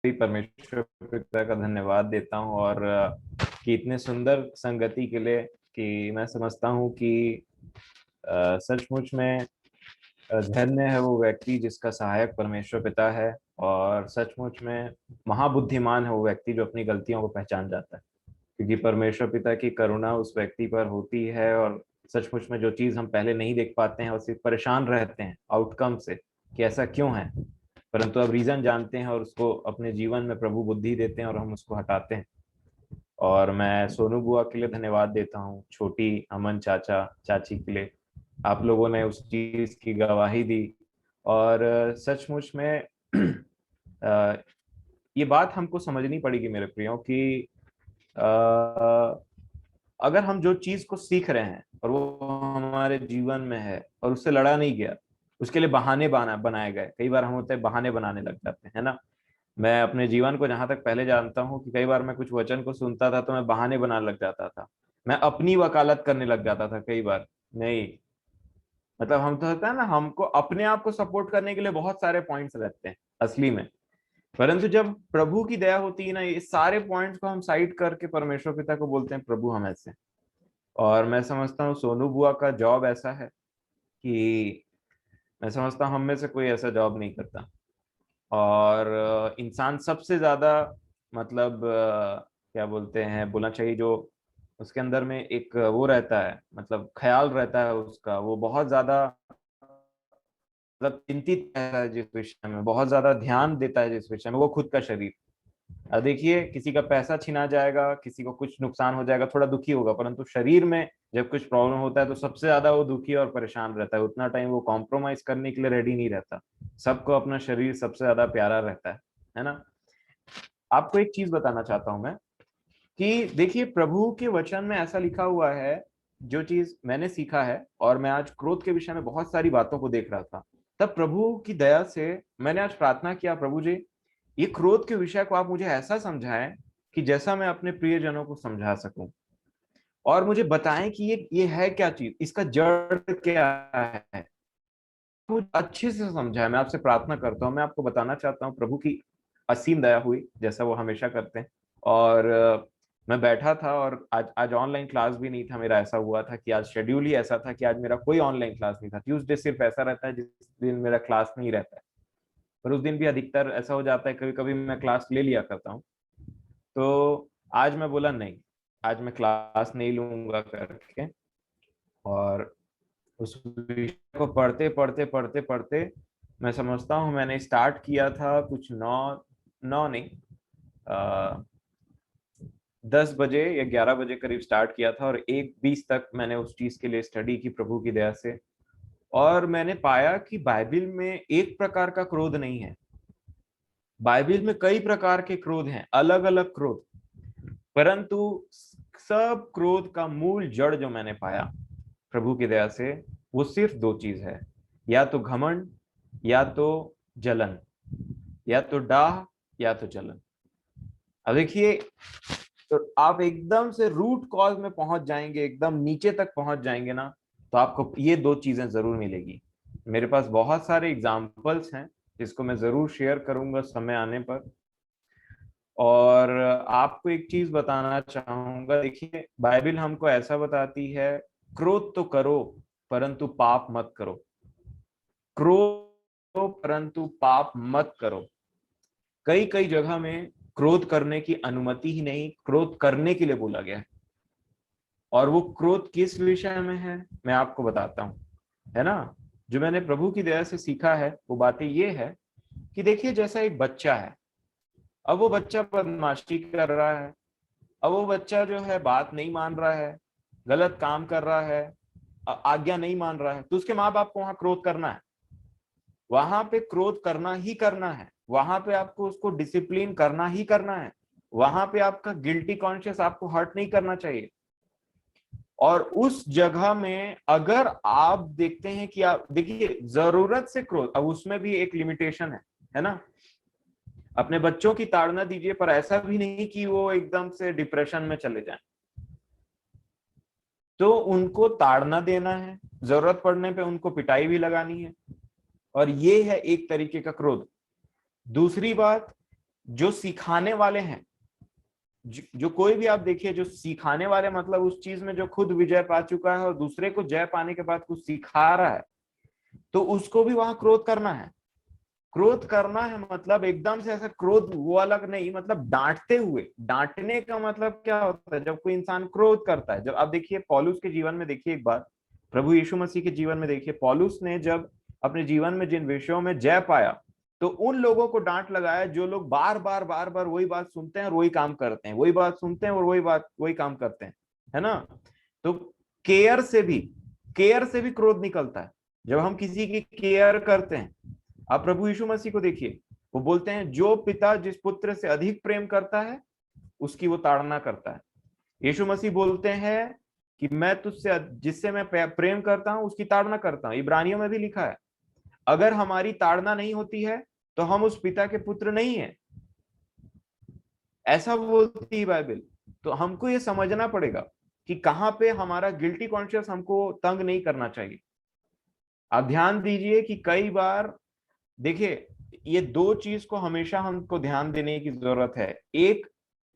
भी परमेश्वर पिता का धन्यवाद देता हूँ और कि इतने सुंदर संगति के लिए कि मैं समझता हूँ कि सचमुच में धन्य है वो व्यक्ति जिसका सहायक परमेश्वर पिता है। और सचमुच में महाबुद्धिमान है वो व्यक्ति जो अपनी गलतियों को पहचान जाता है, क्योंकि परमेश्वर पिता की करुणा उस व्यक्ति पर होती है। और सचमुच में जो चीज हम पहले नहीं देख पाते हैं उससे परेशान रहते हैं आउटकम से कि ऐसा क्यों है, परंतु अब रीजन जानते हैं और उसको अपने जीवन में प्रभु बुद्धि देते हैं और हम उसको हटाते हैं। और मैं सोनू बुआ के लिए धन्यवाद देता हूँ, छोटी अमन चाचा चाची के लिए। आप लोगों ने उस चीज की गवाही दी। और सचमुच में अ, ये बात हमको समझनी पड़ेगी मेरे प्रियो कि अगर हम जो चीज को सीख रहे हैं और वो हमारे जीवन में है और उससे लड़ा नहीं गया, उसके लिए बहाने बनाए गए। कई बार हम होते हैं बहाने बनाने लग जाते हैं, है ना। मैं अपने जीवन को जहां तक पहले जानता हूँ कि कई बार मैं कुछ वचन को सुनता था तो मैं बहाने बनाने लग जाता था। मैं अपनी वकालत करने लग जाता था कई बार। नहीं, मतलब हम तो होता है ना, हमको अपने आप को सपोर्ट करने के लिए बहुत सारे पॉइंट्स रहते हैं असली में। परंतु जब प्रभु की दया होती है ना, ये सारे पॉइंट्स को हम साइड करके परमेश्वर पिता को बोलते हैं प्रभु हम ऐसे। और मैं समझता हूँ सोनू बुआ का जॉब ऐसा है कि मैं समझता हूँ हम में से कोई ऐसा जॉब नहीं करता। और इंसान सबसे ज्यादा मतलब क्या बोलते हैं बोलना चाहिए, जो उसके अंदर में एक वो रहता है, मतलब ख्याल रहता है उसका, वो बहुत ज्यादा मतलब चिंतित रहता है जिस विषय में, बहुत ज्यादा ध्यान देता है जिस विषय में, वो खुद का शरीर। अब देखिए, किसी का पैसा छीना जाएगा, किसी को कुछ नुकसान हो जाएगा, थोड़ा दुखी होगा, परंतु शरीर में जब कुछ प्रॉब्लम होता है तो सबसे ज्यादा वो दुखी और परेशान रहता है। उतना टाइम वो कॉम्प्रोमाइज करने के लिए रेडी नहीं रहता। सबको अपना शरीर सबसे ज्यादा प्यारा रहता है ना। आपको एक चीज बताना चाहता हूं मैं कि देखिए, प्रभु के वचन में ऐसा लिखा हुआ है, जो चीज मैंने सीखा है, और मैं आज क्रोध के विषय में बहुत सारी बातों को देख रहा था, तब प्रभु की दया से मैंने आज प्रार्थना किया, प्रभु जी ये क्रोध के विषय को आप मुझे ऐसा समझाएं कि जैसा मैं अपने प्रियजनों को समझा सकूं। और मुझे बताएं कि ये है क्या चीज, इसका जड़ क्या है, मुझे अच्छे से समझाएं। मैं आपसे प्रार्थना करता हूं, मैं आपको बताना चाहता हूं प्रभु की असीम दया हुई जैसा वो हमेशा करते हैं। और मैं बैठा था और आज आज ऑनलाइन क्लास भी नहीं था मेरा। ऐसा हुआ था कि आज शेड्यूल ही ऐसा था कि आज मेरा कोई ऑनलाइन क्लास नहीं था। ट्यूसडे सिर्फ ऐसा रहता है जिस दिन मेरा क्लास नहीं रहता है, पर उस दिन भी अधिकतर ऐसा हो जाता है, कभी कभी मैं क्लास ले लिया करता हूँ। तो आज मैं बोला नहीं, आज मैं क्लास नहीं लूंगा करके। और उस विषय को पढ़ते पढ़ते पढ़ते पढ़ते मैं समझता हूँ मैंने स्टार्ट किया था कुछ नौ नौ नहीं, 10 बजे या 11 बजे करीब स्टार्ट किया था, और 1:20 तक मैंने उस चीज के लिए स्टडी की प्रभु की दया से। और मैंने पाया कि बाइबल में एक प्रकार का क्रोध नहीं है, बाइबल में कई प्रकार के क्रोध हैं, अलग अलग क्रोध। परंतु सब क्रोध का मूल जड़ जो मैंने पाया प्रभु की दया से, वो सिर्फ दो चीज है, या तो घमंड, या तो जलन, या तो डाह, या तो जलन। अब देखिए, तो आप एकदम से रूट कॉज में पहुंच जाएंगे, एकदम नीचे तक पहुंच जाएंगे ना, तो आपको ये दो चीजें जरूर मिलेगी। मेरे पास बहुत सारे एग्जाम्पल्स हैं जिसको मैं जरूर शेयर करूंगा समय आने पर। और आपको एक चीज बताना चाहूंगा, देखिए बाइबल हमको ऐसा बताती है, क्रोध तो करो परंतु पाप मत करो। क्रोध करो परंतु पाप मत करो। कई कई जगह में क्रोध करने की अनुमति ही नहीं, क्रोध करने के लिए बोला गया है। और वो क्रोध किस विषय में है मैं आपको बताता हूँ, है ना। जो मैंने प्रभु की दया से सीखा है वो बातें ये है कि देखिए, जैसा एक बच्चा है, अब वो बच्चा बदमाशी कर रहा है, अब वो बच्चा जो है बात नहीं मान रहा है, गलत काम कर रहा है, आज्ञा नहीं मान रहा है, तो उसके माँ बाप को वहां क्रोध करना है, वहां पे क्रोध करना ही करना है, वहां पे आपको उसको डिसिप्लिन करना ही करना है, वहां पे आपका गिल्टी कॉन्शियस आपको हर्ट नहीं करना चाहिए। और उस जगह में अगर आप देखते हैं कि आप देखिए जरूरत से क्रोध, अब उसमें भी एक लिमिटेशन है ना। अपने बच्चों की ताड़ना दीजिए, पर ऐसा भी नहीं कि वो एकदम से डिप्रेशन में चले जाएं। तो उनको ताड़ना देना है, जरूरत पड़ने पे उनको पिटाई भी लगानी है, और ये है एक तरीके का क्रोध। दूसरी बात, जो सिखाने वाले हैं, जो कोई भी आप देखिए जो सिखाने वाले, मतलब उस चीज में जो खुद विजय पा चुका है और दूसरे को जय पाने के बाद कुछ सिखा रहा है, तो उसको भी वहां क्रोध करना है। क्रोध करना है मतलब एकदम से ऐसा क्रोध वो अलग नहीं, मतलब डांटते हुए। डांटने का मतलब क्या होता है, जब कोई इंसान क्रोध करता है। जब आप देखिए पौलुस के जीवन में, देखिए एक बार प्रभु यीशु मसीह के जीवन में देखिए, पौलुस ने जब अपने जीवन में जिन विषयों में जय पाया, तो उन लोगों को डांट लगाया जो लोग बार बार वही बात सुनते हैं और वही काम करते हैं, वही बात सुनते हैं और वही काम करते हैं, है ना। तो केयर से भी केयर से भी क्रोध निकलता है। जब हम किसी की केयर करते हैं, आप प्रभु यीशु मसीह को देखिए, वो बोलते हैं जो पिता जिस पुत्र से अधिक प्रेम करता है उसकी वो ताड़ना करता है। यीशु मसीह बोलते हैं कि मैं तुझसे, जिससे मैं प्रेम करता हूं उसकी ताड़ना करता हूं। इब्रानियों में भी लिखा है, अगर हमारी ताड़ना नहीं होती है तो हम उस पिता के पुत्र नहीं है, ऐसा बोलती है बाइबल। तो हमको ये समझना पड़ेगा कि कहां पे हमारा गिल्टी कॉन्शियस हमको तंग नहीं करना चाहिए। आप ध्यान दीजिए कि कई बार देखिए, ये दो चीज को हमेशा हमको ध्यान देने की जरूरत है। एक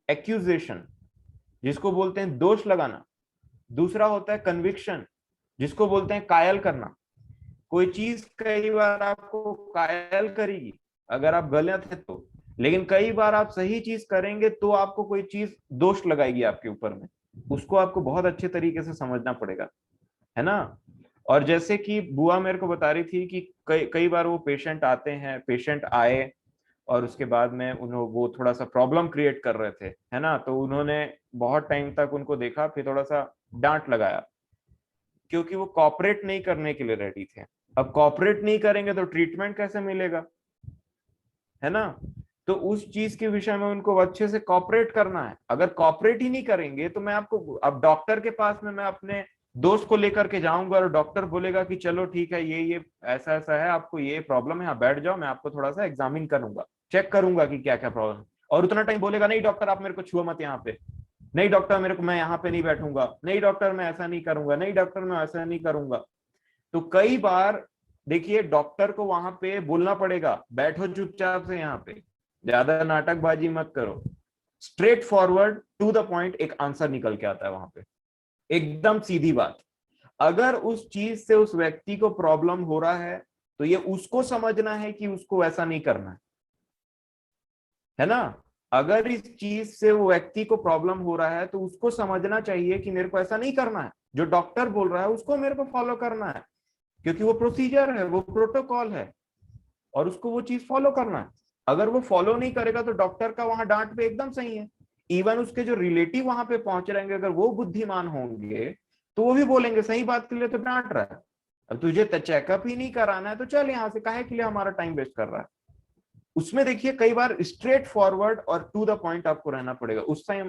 एक्यूजेशन, जिसको बोलते हैं दोष लगाना। दूसरा होता है कन्विक्शन, जिसको बोलते हैं कायल करना। कोई चीज कई बार आपको कायल करेगी अगर आप गलत है तो, लेकिन कई बार आप सही चीज करेंगे तो आपको कोई चीज दोष लगाएगी आपके ऊपर में। उसको आपको बहुत अच्छे तरीके से समझना पड़ेगा, है ना। और जैसे कि बुआ मेरे को बता रही थी कि कई कई बार वो पेशेंट आते हैं, पेशेंट आए और उसके बाद में उन्होंने वो थोड़ा सा प्रॉब्लम क्रिएट कर रहे थे, है ना। तो उन्होंने बहुत टाइम तक उनको देखा, फिर थोड़ा सा डांट लगाया, क्योंकि वो कॉपरेट नहीं करने के लिए रेडी थे। अब कॉपरेट नहीं करेंगे तो ट्रीटमेंट कैसे मिलेगा, है ना। तो उस चीज के विषय में उनको अच्छे से कॉपरेट करना है। अगर कॉपरेट ही नहीं करेंगे तो मैं आपको, अब डॉक्टर के पास में मैं अपने दोस्त को लेकर के जाऊंगा और डॉक्टर बोलेगा कि चलो ठीक है, ये ऐसा ऐसा है, आपको ये प्रॉब्लम है, आप बैठ जाओ, मैं आपको थोड़ा सा एग्जामिन करूंगा, चेक करूंगा कि क्या क्या प्रॉब्लम। और उतना टाइम बोलेगा नहीं डॉक्टर आप मेरे को छुआ मत यहाँ पे, नहीं डॉक्टर मेरे को, मैं यहाँ पे नहीं बैठूंगा, नहीं डॉक्टर मैं ऐसा नहीं करूंगा, नहीं डॉक्टर मैं ऐसा नहीं करूंगा। तो कई बार देखिए डॉक्टर को वहां पे बोलना पड़ेगा, बैठो चुपचाप से यहाँ पे, ज्यादा नाटकबाजी मत करो, straight forward to the point एक आंसर निकल के आता है वहां पे, एकदम सीधी बात। अगर उस चीज से उस व्यक्ति को प्रॉब्लम हो रहा है तो ये उसको समझना है कि उसको ऐसा नहीं करना है ना। अगर इस चीज से वो व्यक्ति को प्रॉब्लम हो रहा है तो उसको समझना चाहिए कि मेरे को ऐसा नहीं करना है, जो डॉक्टर बोल रहा है उसको मेरे को फॉलो करना है, क्योंकि वो प्रोसीजर है, वो प्रोटोकॉल है और उसको वो चीज फॉलो करना है। अगर वो फॉलो नहीं करेगा तो डॉक्टर का वहां डांट पे एकदम सही है। इवन उसके जो रिलेटिव वहां पे पहुंच रहेंगे, अगर वो बुद्धिमान होंगे तो वो भी बोलेंगे सही बात के लिए तो डांट रहा है, अब तुझे चेकअप ही नहीं कराना है तो चल यहाँ से, काहे के लिए हमारा टाइम वेस्ट कर रहा है। उसमें देखिए कई बार स्ट्रेट फॉरवर्ड और टू द पॉइंट आपको रहना पड़ेगा। उस टाइम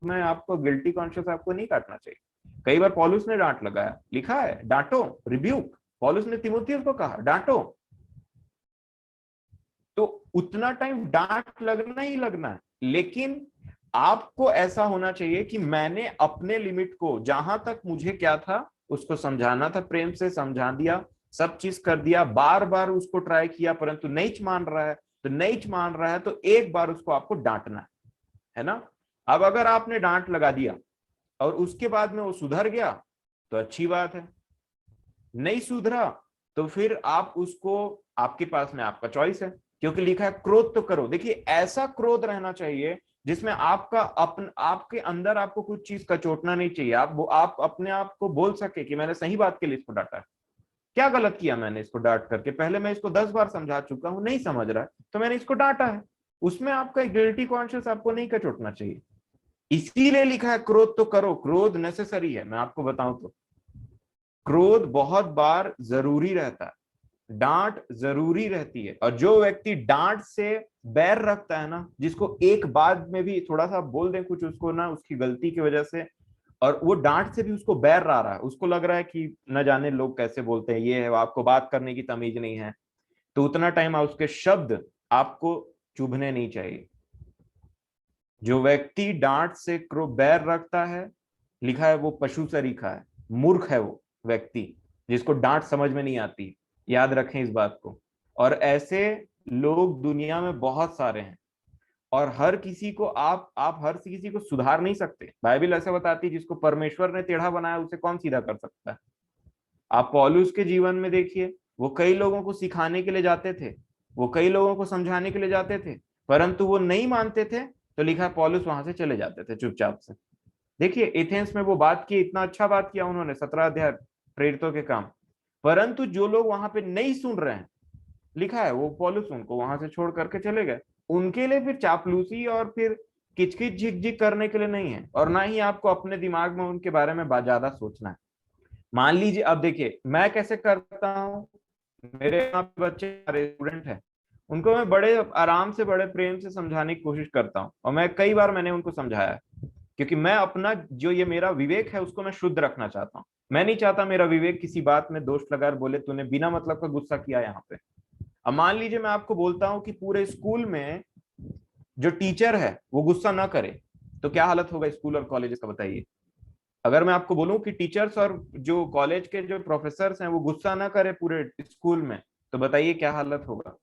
में आपको गिल्टी कॉन्शियस आपको नहीं काटना चाहिए। कई बार पॉलुस ने डांट लगाया, लिखा है डांटो, रिब्यूक। पॉलुस ने तिमोथियस को कहा डांटो, तो उतना टाइम डांट लगना ही लगना है। लेकिन आपको ऐसा होना चाहिए कि मैंने अपने लिमिट को, जहां तक मुझे क्या था उसको समझाना था, प्रेम से समझा दिया, सब चीज कर दिया, बार बार उसको ट्राई किया, परंतु नहीं मान रहा है तो नहीं मान रहा है, तो एक बार उसको आपको डांटना है ना। अब अगर आपने डांट लगा दिया और उसके बाद में वो सुधर गया तो अच्छी बात है, नहीं सुधरा तो फिर आप उसको, आपके पास में आपका चॉइस है, क्योंकि लिखा है क्रोध तो करो। देखिए ऐसा क्रोध रहना चाहिए जिसमें आपका आपके अंदर आपको कुछ चीज कचोटना नहीं चाहिए। आप अपने आप को बोल सके कि मैंने सही बात के लिए इसको डांटा है, क्या गलत किया मैंने इसको डांट करके, पहले मैं इसको 10 बार समझा चुका हूं, नहीं समझ रहा है तो मैंने इसको डांटा है। उसमें आपका गिल्टी कॉन्शियस आपको नहीं कचोटना चाहिए। इसीलिए लिखा है क्रोध तो करो, क्रोध नेसेसरी है। मैं आपको बताऊं तो क्रोध बहुत बार जरूरी रहता है, डांट जरूरी रहती है। और जो व्यक्ति डांट से बैर रखता है ना, जिसको एक बात में भी थोड़ा सा बोल दें कुछ उसको ना, उसकी गलती की वजह से, और वो डांट से भी उसको बैर रहा है, उसको लग रहा है कि न जाने लोग कैसे बोलते हैं, ये है, आपको बात करने की तमीज नहीं है, तो उतना टाइम उसके शब्द आपको चुभने नहीं चाहिए। जो व्यक्ति डांट से बैर रखता है, लिखा है वो पशु सरीखा है, मूर्ख है वो व्यक्ति जिसको डांट समझ में नहीं आती। याद रखें इस बात को। और ऐसे लोग दुनिया में बहुत सारे हैं। और हर किसी को आप हर किसी को सुधार नहीं सकते। बाइबल ऐसा बताती है, जिसको परमेश्वर ने टेढ़ा बनाया उसे कौन सीधा कर सकता है। आप पौलुस के जीवन में देखिए, वो कई लोगों को सिखाने के लिए जाते थे, वो कई लोगों को समझाने के लिए जाते थे, परंतु वो नहीं मानते थे, तो लिखा है पौलुस वहां से चले जाते थे चुपचाप से। देखिए एथेंस में वो बात की, इतना अच्छा बात किया उन्होंने, 17 अध्याय प्रेरितों के काम, परंतु जो लोग वहां पे नहीं सुन रहे हैं, लिखा है वो पौलुस उनको वहां से छोड़ करके चले गए। उनके लिए फिर चापलूसी और फिर किचकिच झिकझिक करने के लिए नहीं है, और ना ही आपको अपने दिमाग में उनके बारे में ज्यादा सोचना है। मान लीजिए अब देखिए मैं कैसे करता हूँ, मेरे यहाँ पे बच्चे स्टूडेंट हैं, उनको मैं बड़े आराम से बड़े प्रेम से समझाने की कोशिश करता हूँ, और मैं कई बार मैंने उनको समझाया है, क्योंकि मैं अपना जो ये मेरा विवेक है उसको मैं शुद्ध रखना चाहता हूँ। मैं नहीं चाहता मेरा विवेक किसी बात में दोष लगा और बोले तूने बिना मतलब का गुस्सा किया यहाँ पे। अब मान लीजिए मैं आपको बोलता हूँ कि पूरे स्कूल में जो टीचर है वो गुस्सा ना करे, तो क्या हालत होगा स्कूल और कॉलेज का, बताइए। अगर मैं आपको बोलूं कि टीचर्स और जो कॉलेज के जो प्रोफेसर हैं वो गुस्सा ना करे पूरे स्कूल में, तो बताइए क्या हालत होगा।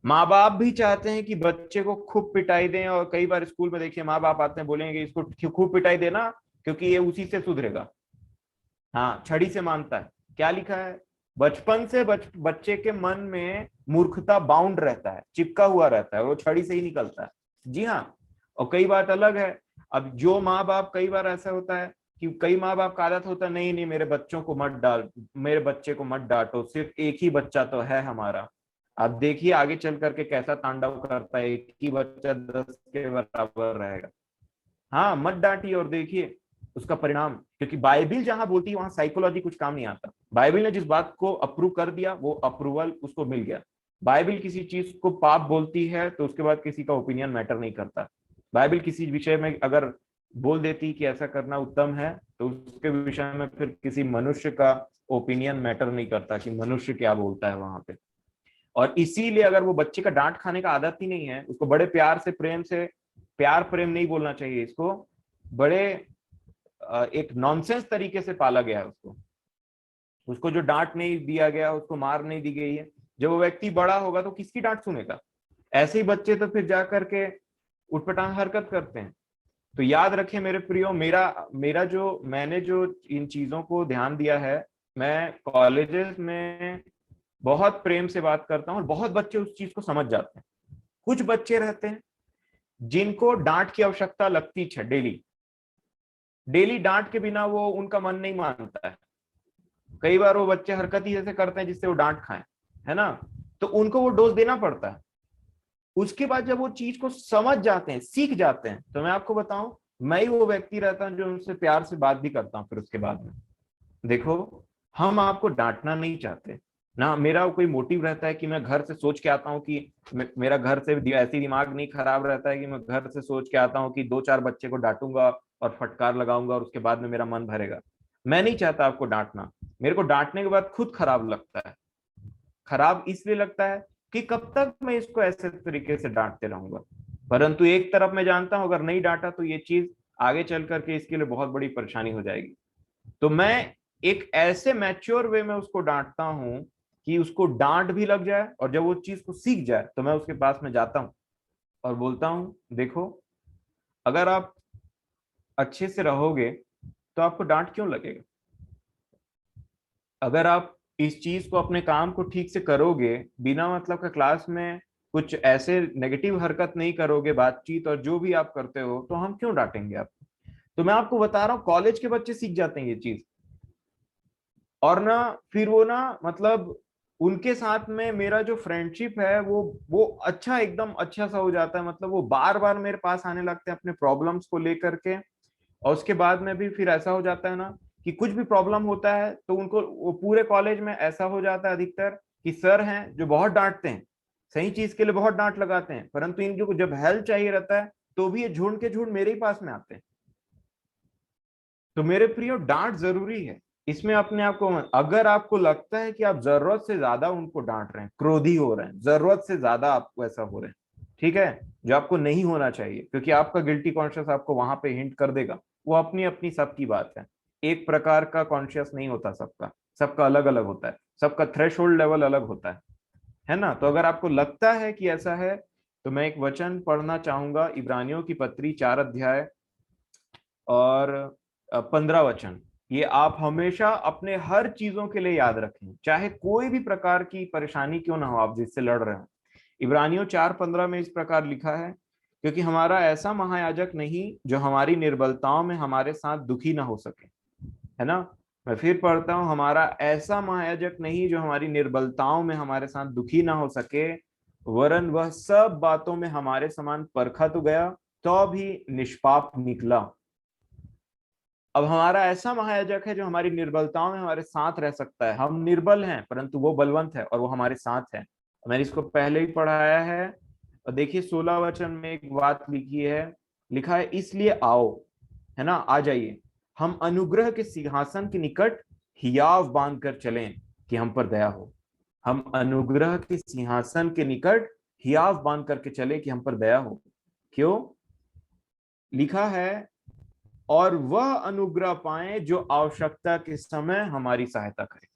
माँ बाप भी चाहते हैं कि बच्चे को खूब पिटाई दें, और कई बार स्कूल में देखिए माँ बाप आते हैं, बोलेंगे इसको खूब पिटाई देना क्योंकि ये उसी से सुधरेगा। हाँ, छड़ी से मानता है। क्या लिखा है, बचपन से बच्चे के मन में मूर्खता बाउंड रहता है, चिपका हुआ रहता है, वो छड़ी से ही निकलता है। जी हाँ। और कई बात अलग है, अब जो माँ बाप, कई बार ऐसा होता है कि कई माँ बाप का आदत होता है, नहीं नहीं मेरे बच्चों को मत डाल, मेरे बच्चे को मत डांटो, सिर्फ एक ही बच्चा तो है हमारा। अब देखिए आगे चल करके कैसा तांडव करता है, एक ही बच्चा 10 के बराबर रहेगा। हाँ, मत डांटिए और देखिए उसका परिणाम, क्योंकि बाइबिल जहां बोलती है वहां साइकोलॉजी कुछ काम नहीं आता। बाइबिल ने जिस बात को अप्रूव कर दिया वो अप्रूवल उसको मिल गया। बाइबिल किसी चीज को पाप बोलती है तो उसके बाद किसी का ओपिनियन मैटर नहीं करता। बाइबिल किसी विषय में अगर बोल देती कि ऐसा करना उत्तम है, तो उसके विषय में फिर किसी मनुष्य का ओपिनियन मैटर नहीं करता कि मनुष्य क्या बोलता है वहां पे। और इसीलिए अगर वो बच्चे का डांट खाने का आदत ही नहीं है, उसको बड़े प्यार से, प्रेम से, प्यार प्रेम नहीं बोलना चाहिए इसको, बड़े एक नॉनसेंस तरीके से पाला गया है उसको, उसको जो डांट नहीं दिया गया, उसको मार नहीं दी गई है, जब वो व्यक्ति बड़ा होगा तो किसकी डांट सुनेगा। ऐसे ही बच्चे तो फिर जाकर के उठपटांग हरकत करते हैं। तो याद रखें मेरे प्रियो, मेरा मेरा जो मैंने जो इन चीजों को ध्यान दिया है, मैं कॉलेजेस में बहुत प्रेम से बात करता हूँ और बहुत बच्चे उस चीज को समझ जाते हैं। कुछ बच्चे रहते हैं जिनको डांट की आवश्यकता लगती है, डेली डेली डांट के बिना वो उनका मन नहीं मानता है। कई बार वो बच्चे हरकत ही ऐसे करते हैं जिससे वो डांट खाएं, है ना, तो उनको वो डोज देना पड़ता है। उसके बाद जब वो चीज को समझ जाते हैं, सीख जाते हैं, तो मैं आपको बताऊं, मैं ही वो व्यक्ति रहता हूं जो उनसे प्यार से बात भी करता हूं फिर उसके बाद में। देखो, हम आपको डांटना नहीं चाहते ना, मेरा कोई मोटिव रहता है कि मैं घर से सोच के आता हूँ कि मेरा घर से ऐसी दिमाग नहीं खराब रहता है कि मैं घर से सोच के आता हूँ कि 2-4 बच्चे को डांटूंगा और फटकार लगाऊंगा और उसके बाद में मेरा मन भरेगा। मैं नहीं चाहता आपको डांटना। मेरे को डांटने के बाद खुद खराब लगता है। खराब इसलिए लगता है कि कब तक मैं इसको ऐसे तरीके से डांटते रहूंगा। परंतु एक तरफ मैं जानता हूं अगर नहीं डांटा तो ये चीज आगे चल करके इसके लिए बहुत बड़ी परेशानी हो जाएगी। तो मैं एक ऐसे मैच्योर वे में उसको डांटता हूं कि उसको डांट भी लग जाए, और जब वो चीज को सीख जाए तो मैं उसके पास में जाता हूं और बोलता हूं, देखो, अगर आप अच्छे से रहोगे तो आपको डांट क्यों लगेगा। अगर आप इस चीज को, अपने काम को ठीक से करोगे, बिना मतलब का क्लास में कुछ ऐसे नेगेटिव हरकत नहीं करोगे, बातचीत और जो भी आप करते हो, तो हम क्यों डांटेंगे आपको। तो मैं आपको बता रहा हूँ कॉलेज के बच्चे सीख जाते हैं ये चीज, और ना फिर वो ना मतलब उनके साथ में मेरा जो फ्रेंडशिप है वो अच्छा, एकदम अच्छा सा हो जाता है। मतलब वो बार बार मेरे पास आने लगते हैं अपने प्रॉब्लम्स को लेकर के। और उसके बाद में भी फिर ऐसा हो जाता है ना कि कुछ भी प्रॉब्लम होता है तो उनको, वो पूरे कॉलेज में ऐसा हो जाता है अधिकतर कि सर हैं जो बहुत डांटते हैं, सही चीज के लिए बहुत डांट लगाते हैं, परंतु इनको जब हेल्प चाहिए रहता है तो भी ये झुंड के झुंड मेरे ही पास में आते हैं। तो मेरे प्रियो, डांट जरूरी है। इसमें अपने आप को, अगर आपको लगता है कि आप जरूरत से ज्यादा उनको डांट रहे हैं, क्रोधी हो रहे हैं, जरूरत से ज्यादा आपको ऐसा हो रहे हैं, ठीक है, जो आपको नहीं होना चाहिए, क्योंकि आपका गिल्टी कॉन्शियस आपको वहां पे हिंट कर देगा। वो अपनी अपनी सबकी बात है, एक प्रकार का कॉन्शियस नहीं होता सबका, सबका अलग अलग होता है, सबका थ्रेशोल्ड लेवल अलग होता है ना। तो अगर आपको लगता है कि ऐसा है, तो मैं एक वचन पढ़ना चाहूंगा, इब्रानियों की पत्री 4 अध्याय और 15 वचन। ये आप हमेशा अपने हर चीजों के लिए याद रखें, चाहे कोई भी प्रकार की परेशानी क्यों ना हो आप जिससे लड़ रहे हो। इब्रानियों 4:15 में इस प्रकार लिखा है, क्योंकि हमारा ऐसा महायाजक नहीं जो हमारी निर्बलताओं में हमारे साथ दुखी ना हो सके, है ना। मैं फिर पढ़ता हूं, हमारा ऐसा महायाजक नहीं जो हमारी निर्बलताओं में हमारे साथ दुखी ना हो सके, वरन वह सब बातों में हमारे समान परखा तो गया, तो भी निष्पाप निकला। अब हमारा ऐसा महायाजक है जो हमारी निर्बलताओं में हमारे साथ रह सकता है। हम निर्बल हैं परंतु वो बलवंत है और वो हमारे साथ है। मैंने इसको पहले ही पढ़ाया है। और देखिए 16 वचन में एक बात लिखी है, लिखा है, इसलिए आओ, है ना, आ जाइए, हम अनुग्रह के सिंहासन के निकट हियाव बांध कर चलें कि हम पर दया हो। हम अनुग्रह के सिंहासन के निकट हियाव बांध करके चले कि हम पर दया हो। क्यों? लिखा है, और वह अनुग्रह पाए जो आवश्यकता के समय हमारी सहायता करे।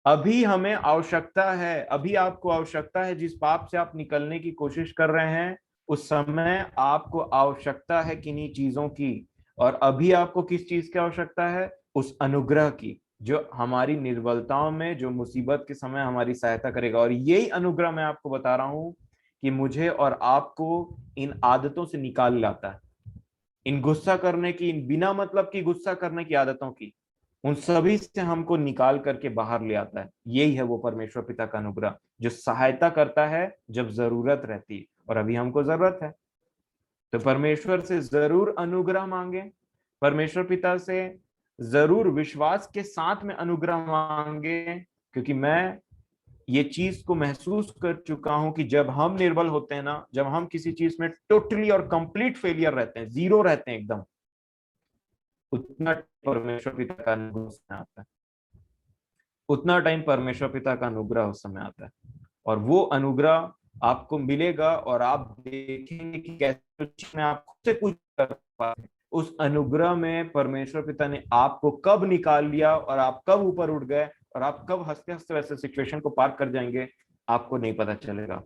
अभी हमें आवश्यकता है, अभी आपको आवश्यकता है, जिस पाप से आप निकलने की कोशिश कर रहे हैं उस समय आपको आवश्यकता है किन्हीं चीजों की। और अभी आपको किस चीज की आवश्यकता है? उस अनुग्रह की, जो हमारी निर्बलताओं में, जो मुसीबत के समय हमारी सहायता करेगा। और यही अनुग्रह मैं आपको बता रहा हूं कि मुझे और आपको इन आदतों से निकाल लाता है, इन गुस्सा करने की, इन बिना मतलब की गुस्सा करने की आदतों की, उन सभी से हमको निकाल करके बाहर ले आता है। यही है वो परमेश्वर पिता का अनुग्रह जो सहायता करता है जब जरूरत रहती है, और अभी हमको जरूरत है। तो परमेश्वर से जरूर अनुग्रह मांगे, परमेश्वर पिता से जरूर विश्वास के साथ में अनुग्रह मांगे, क्योंकि मैं ये चीज को महसूस कर चुका हूं कि जब हम निर्बल होते हैं ना, जब हम किसी चीज में टोटली और कंप्लीट फेलियर रहते हैं, जीरो रहते हैं एकदम, उतना परमेश्वर पिता का अनुग्रह उस समय आता है, उतना टाइम परमेश्वर पिता का अनुग्रह उस समय आता है। और वो अनुग्रह आपको मिलेगा और आप देखेंगे कि कैसे में आप खुद से कुछ कर पाते। उस अनुग्रह में परमेश्वर पिता ने आपको कब निकाल लिया और आप कब ऊपर उठ गए और आप कब हंसते हंसते वैसे सिचुएशन को पार कर जाएंगे, आपको नहीं पता चलेगा।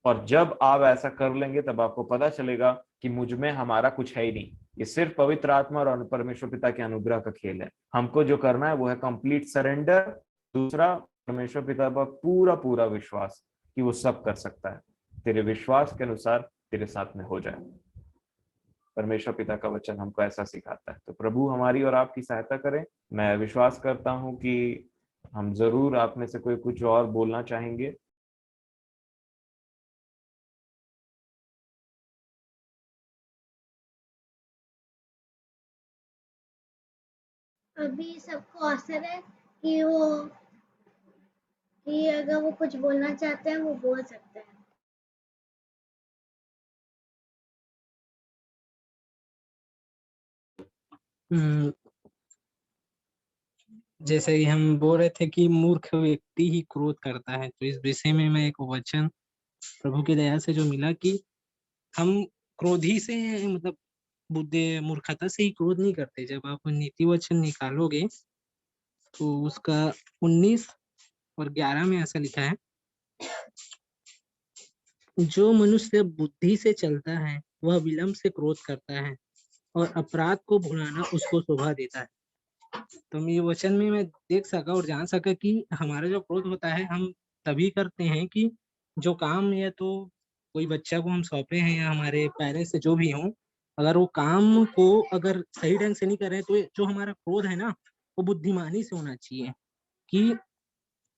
और जब आप ऐसा कर लेंगे तब आपको पता चलेगा कि मुझ में हमारा कुछ है ही नहीं, ये सिर्फ पवित्र आत्मा और परमेश्वर पिता के अनुग्रह का खेल है। हमको जो करना है वो है कंप्लीट सरेंडर। दूसरा, परमेश्वर पिता पर पूरा पूरा विश्वास कि वो सब कर सकता है, तेरे विश्वास के अनुसार तेरे साथ में हो जाए। परमेश्वर पिता का वचन हमको ऐसा सिखाता है। तो प्रभु हमारी और आपकी सहायता करें। मैं विश्वास करता हूं कि हम जरूर, आप में से कोई कुछ और बोलना चाहेंगे। अभी सबको अवसर है कि अगर वो कुछ बोलना चाहते हैं वो बोल सकते हैं। जैसे ही हम बोल रहे थे कि मूर्ख व्यक्ति ही क्रोध करता है, तो इस विषय में मैं एक वचन प्रभु की दया से जो मिला कि हम क्रोधी से, मतलब बुद्धि मूर्खता से ही क्रोध नहीं करते। जब आप नीति वचन निकालोगे तो उसका 19 और 11 में ऐसा लिखा है, जो मनुष्य बुद्धि से चलता है वह विलंब से क्रोध करता है और अपराध को भुलाना उसको शोभा देता है। तो ये वचन में मैं देख सका और जान सका कि हमारा जो क्रोध होता है हम तभी करते हैं कि जो काम, या तो कोई बच्चा को हम सौंपे हैं या हमारे पेरेंट्स से जो भी हों, अगर वो काम को अगर सही ढंग से नहीं कर रहे, तो जो हमारा क्रोध है ना, वो बुद्धिमानी से होना चाहिए कि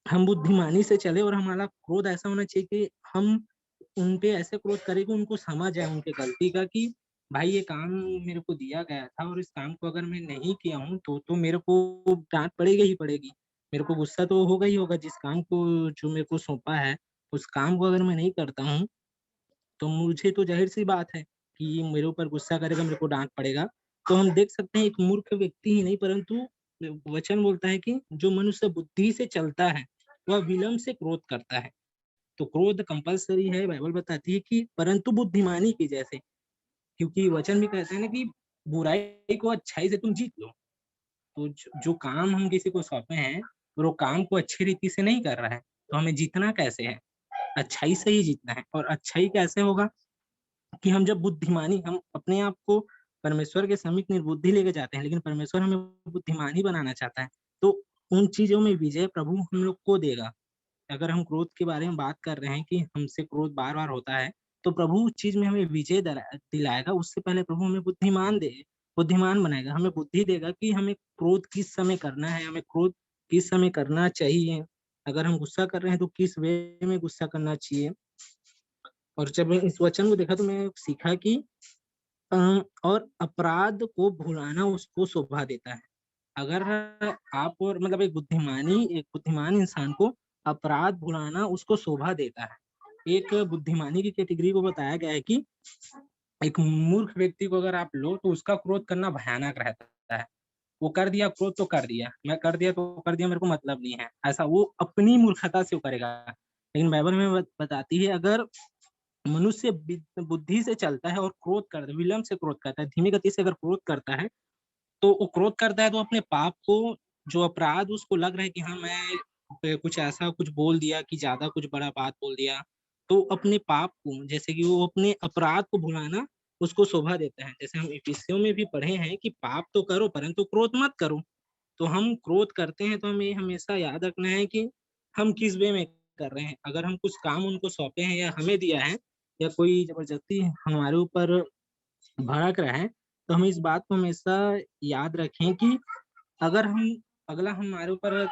हम बुद्धिमानी से चले। और हमारा क्रोध ऐसा होना चाहिए कि हम उन पे ऐसे क्रोध करें कि उनको समझ आए उनके गलती का, कि भाई ये काम मेरे को दिया गया था और इस काम को अगर मैं नहीं किया हूँ तो मेरे को डांट पड़ेगी ही पड़ेगी, मेरे को गुस्सा तो होगा ही होगा। जिस काम को जो मेरे को सौंपा है उस काम को अगर मैं नहीं करता हूँ तो मुझे तो जाहिर सी बात है कि मेरे ऊपर गुस्सा करेगा, मेरे को डांट पड़ेगा। तो हम देख सकते हैं एक मूर्ख व्यक्ति ही नहीं परंतु वचन बोलता है कि जो मनुष्य बुद्धि से चलता है वह विलंब से क्रोध करता है। तो क्रोध कंपलसरी है, बाइबल बताती है कि परंतु बुद्धिमानी की जैसे, क्योंकि वचन भी कहते हैं ना कि बुराई को अच्छाई से तुम जीत लो। तो जो काम हम किसी को सौंपे हैं और वो काम को अच्छी रीति से नहीं कर रहा है तो हमें जीतना कैसे है? अच्छाई से ही जीतना है। और अच्छाई कैसे होगा कि हम जब बुद्धिमानी, हम अपने आप को परमेश्वर के समीप निर्बुद्धि लेके जाते हैं, लेकिन परमेश्वर हमें बुद्धिमानी बनाना चाहता है, तो उन चीजों में विजय प्रभु हम लोग को देगा। अगर हम क्रोध के बारे में बात कर रहे हैं कि हमसे क्रोध बार बार होता है, तो प्रभु उस चीज में हमें विजय दिलाएगा। उससे पहले प्रभु हमें बुद्धिमान बनाएगा, हमें बुद्धि देगा कि हमें क्रोध किस समय करना है, हमें क्रोध किस समय करना चाहिए, अगर हम गुस्सा कर रहे हैं तो किस वे में गुस्सा करना चाहिए। और जब मैं इस वचन को देखा तो मैं सीखा कि और अपराध को भुलाना उसको शोभा देता है। अगर आप और मतलब एक बुद्धिमान इंसान को अपराध भुलाना उसको शोभा देता है। एक बुद्धिमानी की कैटेगरी को बताया गया है कि एक मूर्ख व्यक्ति को अगर आप लो तो उसका क्रोध करना भयानक रहता है। वो कर दिया क्रोध तो कर दिया, मैं कर दिया तो कर दिया, मेरे को मतलब नहीं है, ऐसा वो अपनी मूर्खता से वो करेगा। लेकिन बाइबल में बताती है अगर मनुष्य बुद्धि से चलता है और क्रोध करता है, विलम्ब से क्रोध करता है, धीमी गति से अगर क्रोध करता है, तो वो क्रोध करता है तो अपने पाप को, जो अपराध उसको लग रहा है कि हाँ मैं कुछ ऐसा कुछ बोल दिया कि ज्यादा कुछ बड़ा बात बोल दिया, तो अपने पाप को, जैसे कि वो अपने अपराध को भुलाना उसको शोभा देता है। जैसे हम इफिसियों में भी पढ़े हैं कि पाप तो करो परंतु क्रोध मत करो। तो हम क्रोध करते हैं तो हमें हमेशा याद रखना है कि हम किस वे में कर रहे हैं। अगर हम कुछ काम उनको सौंपे हैं या हमें दिया है या कोई जबरदस्ती हमारे ऊपर भड़क रहा है, तो हमें इस बात को हमेशा याद रखें कि अगर हम अगला हमारे ऊपर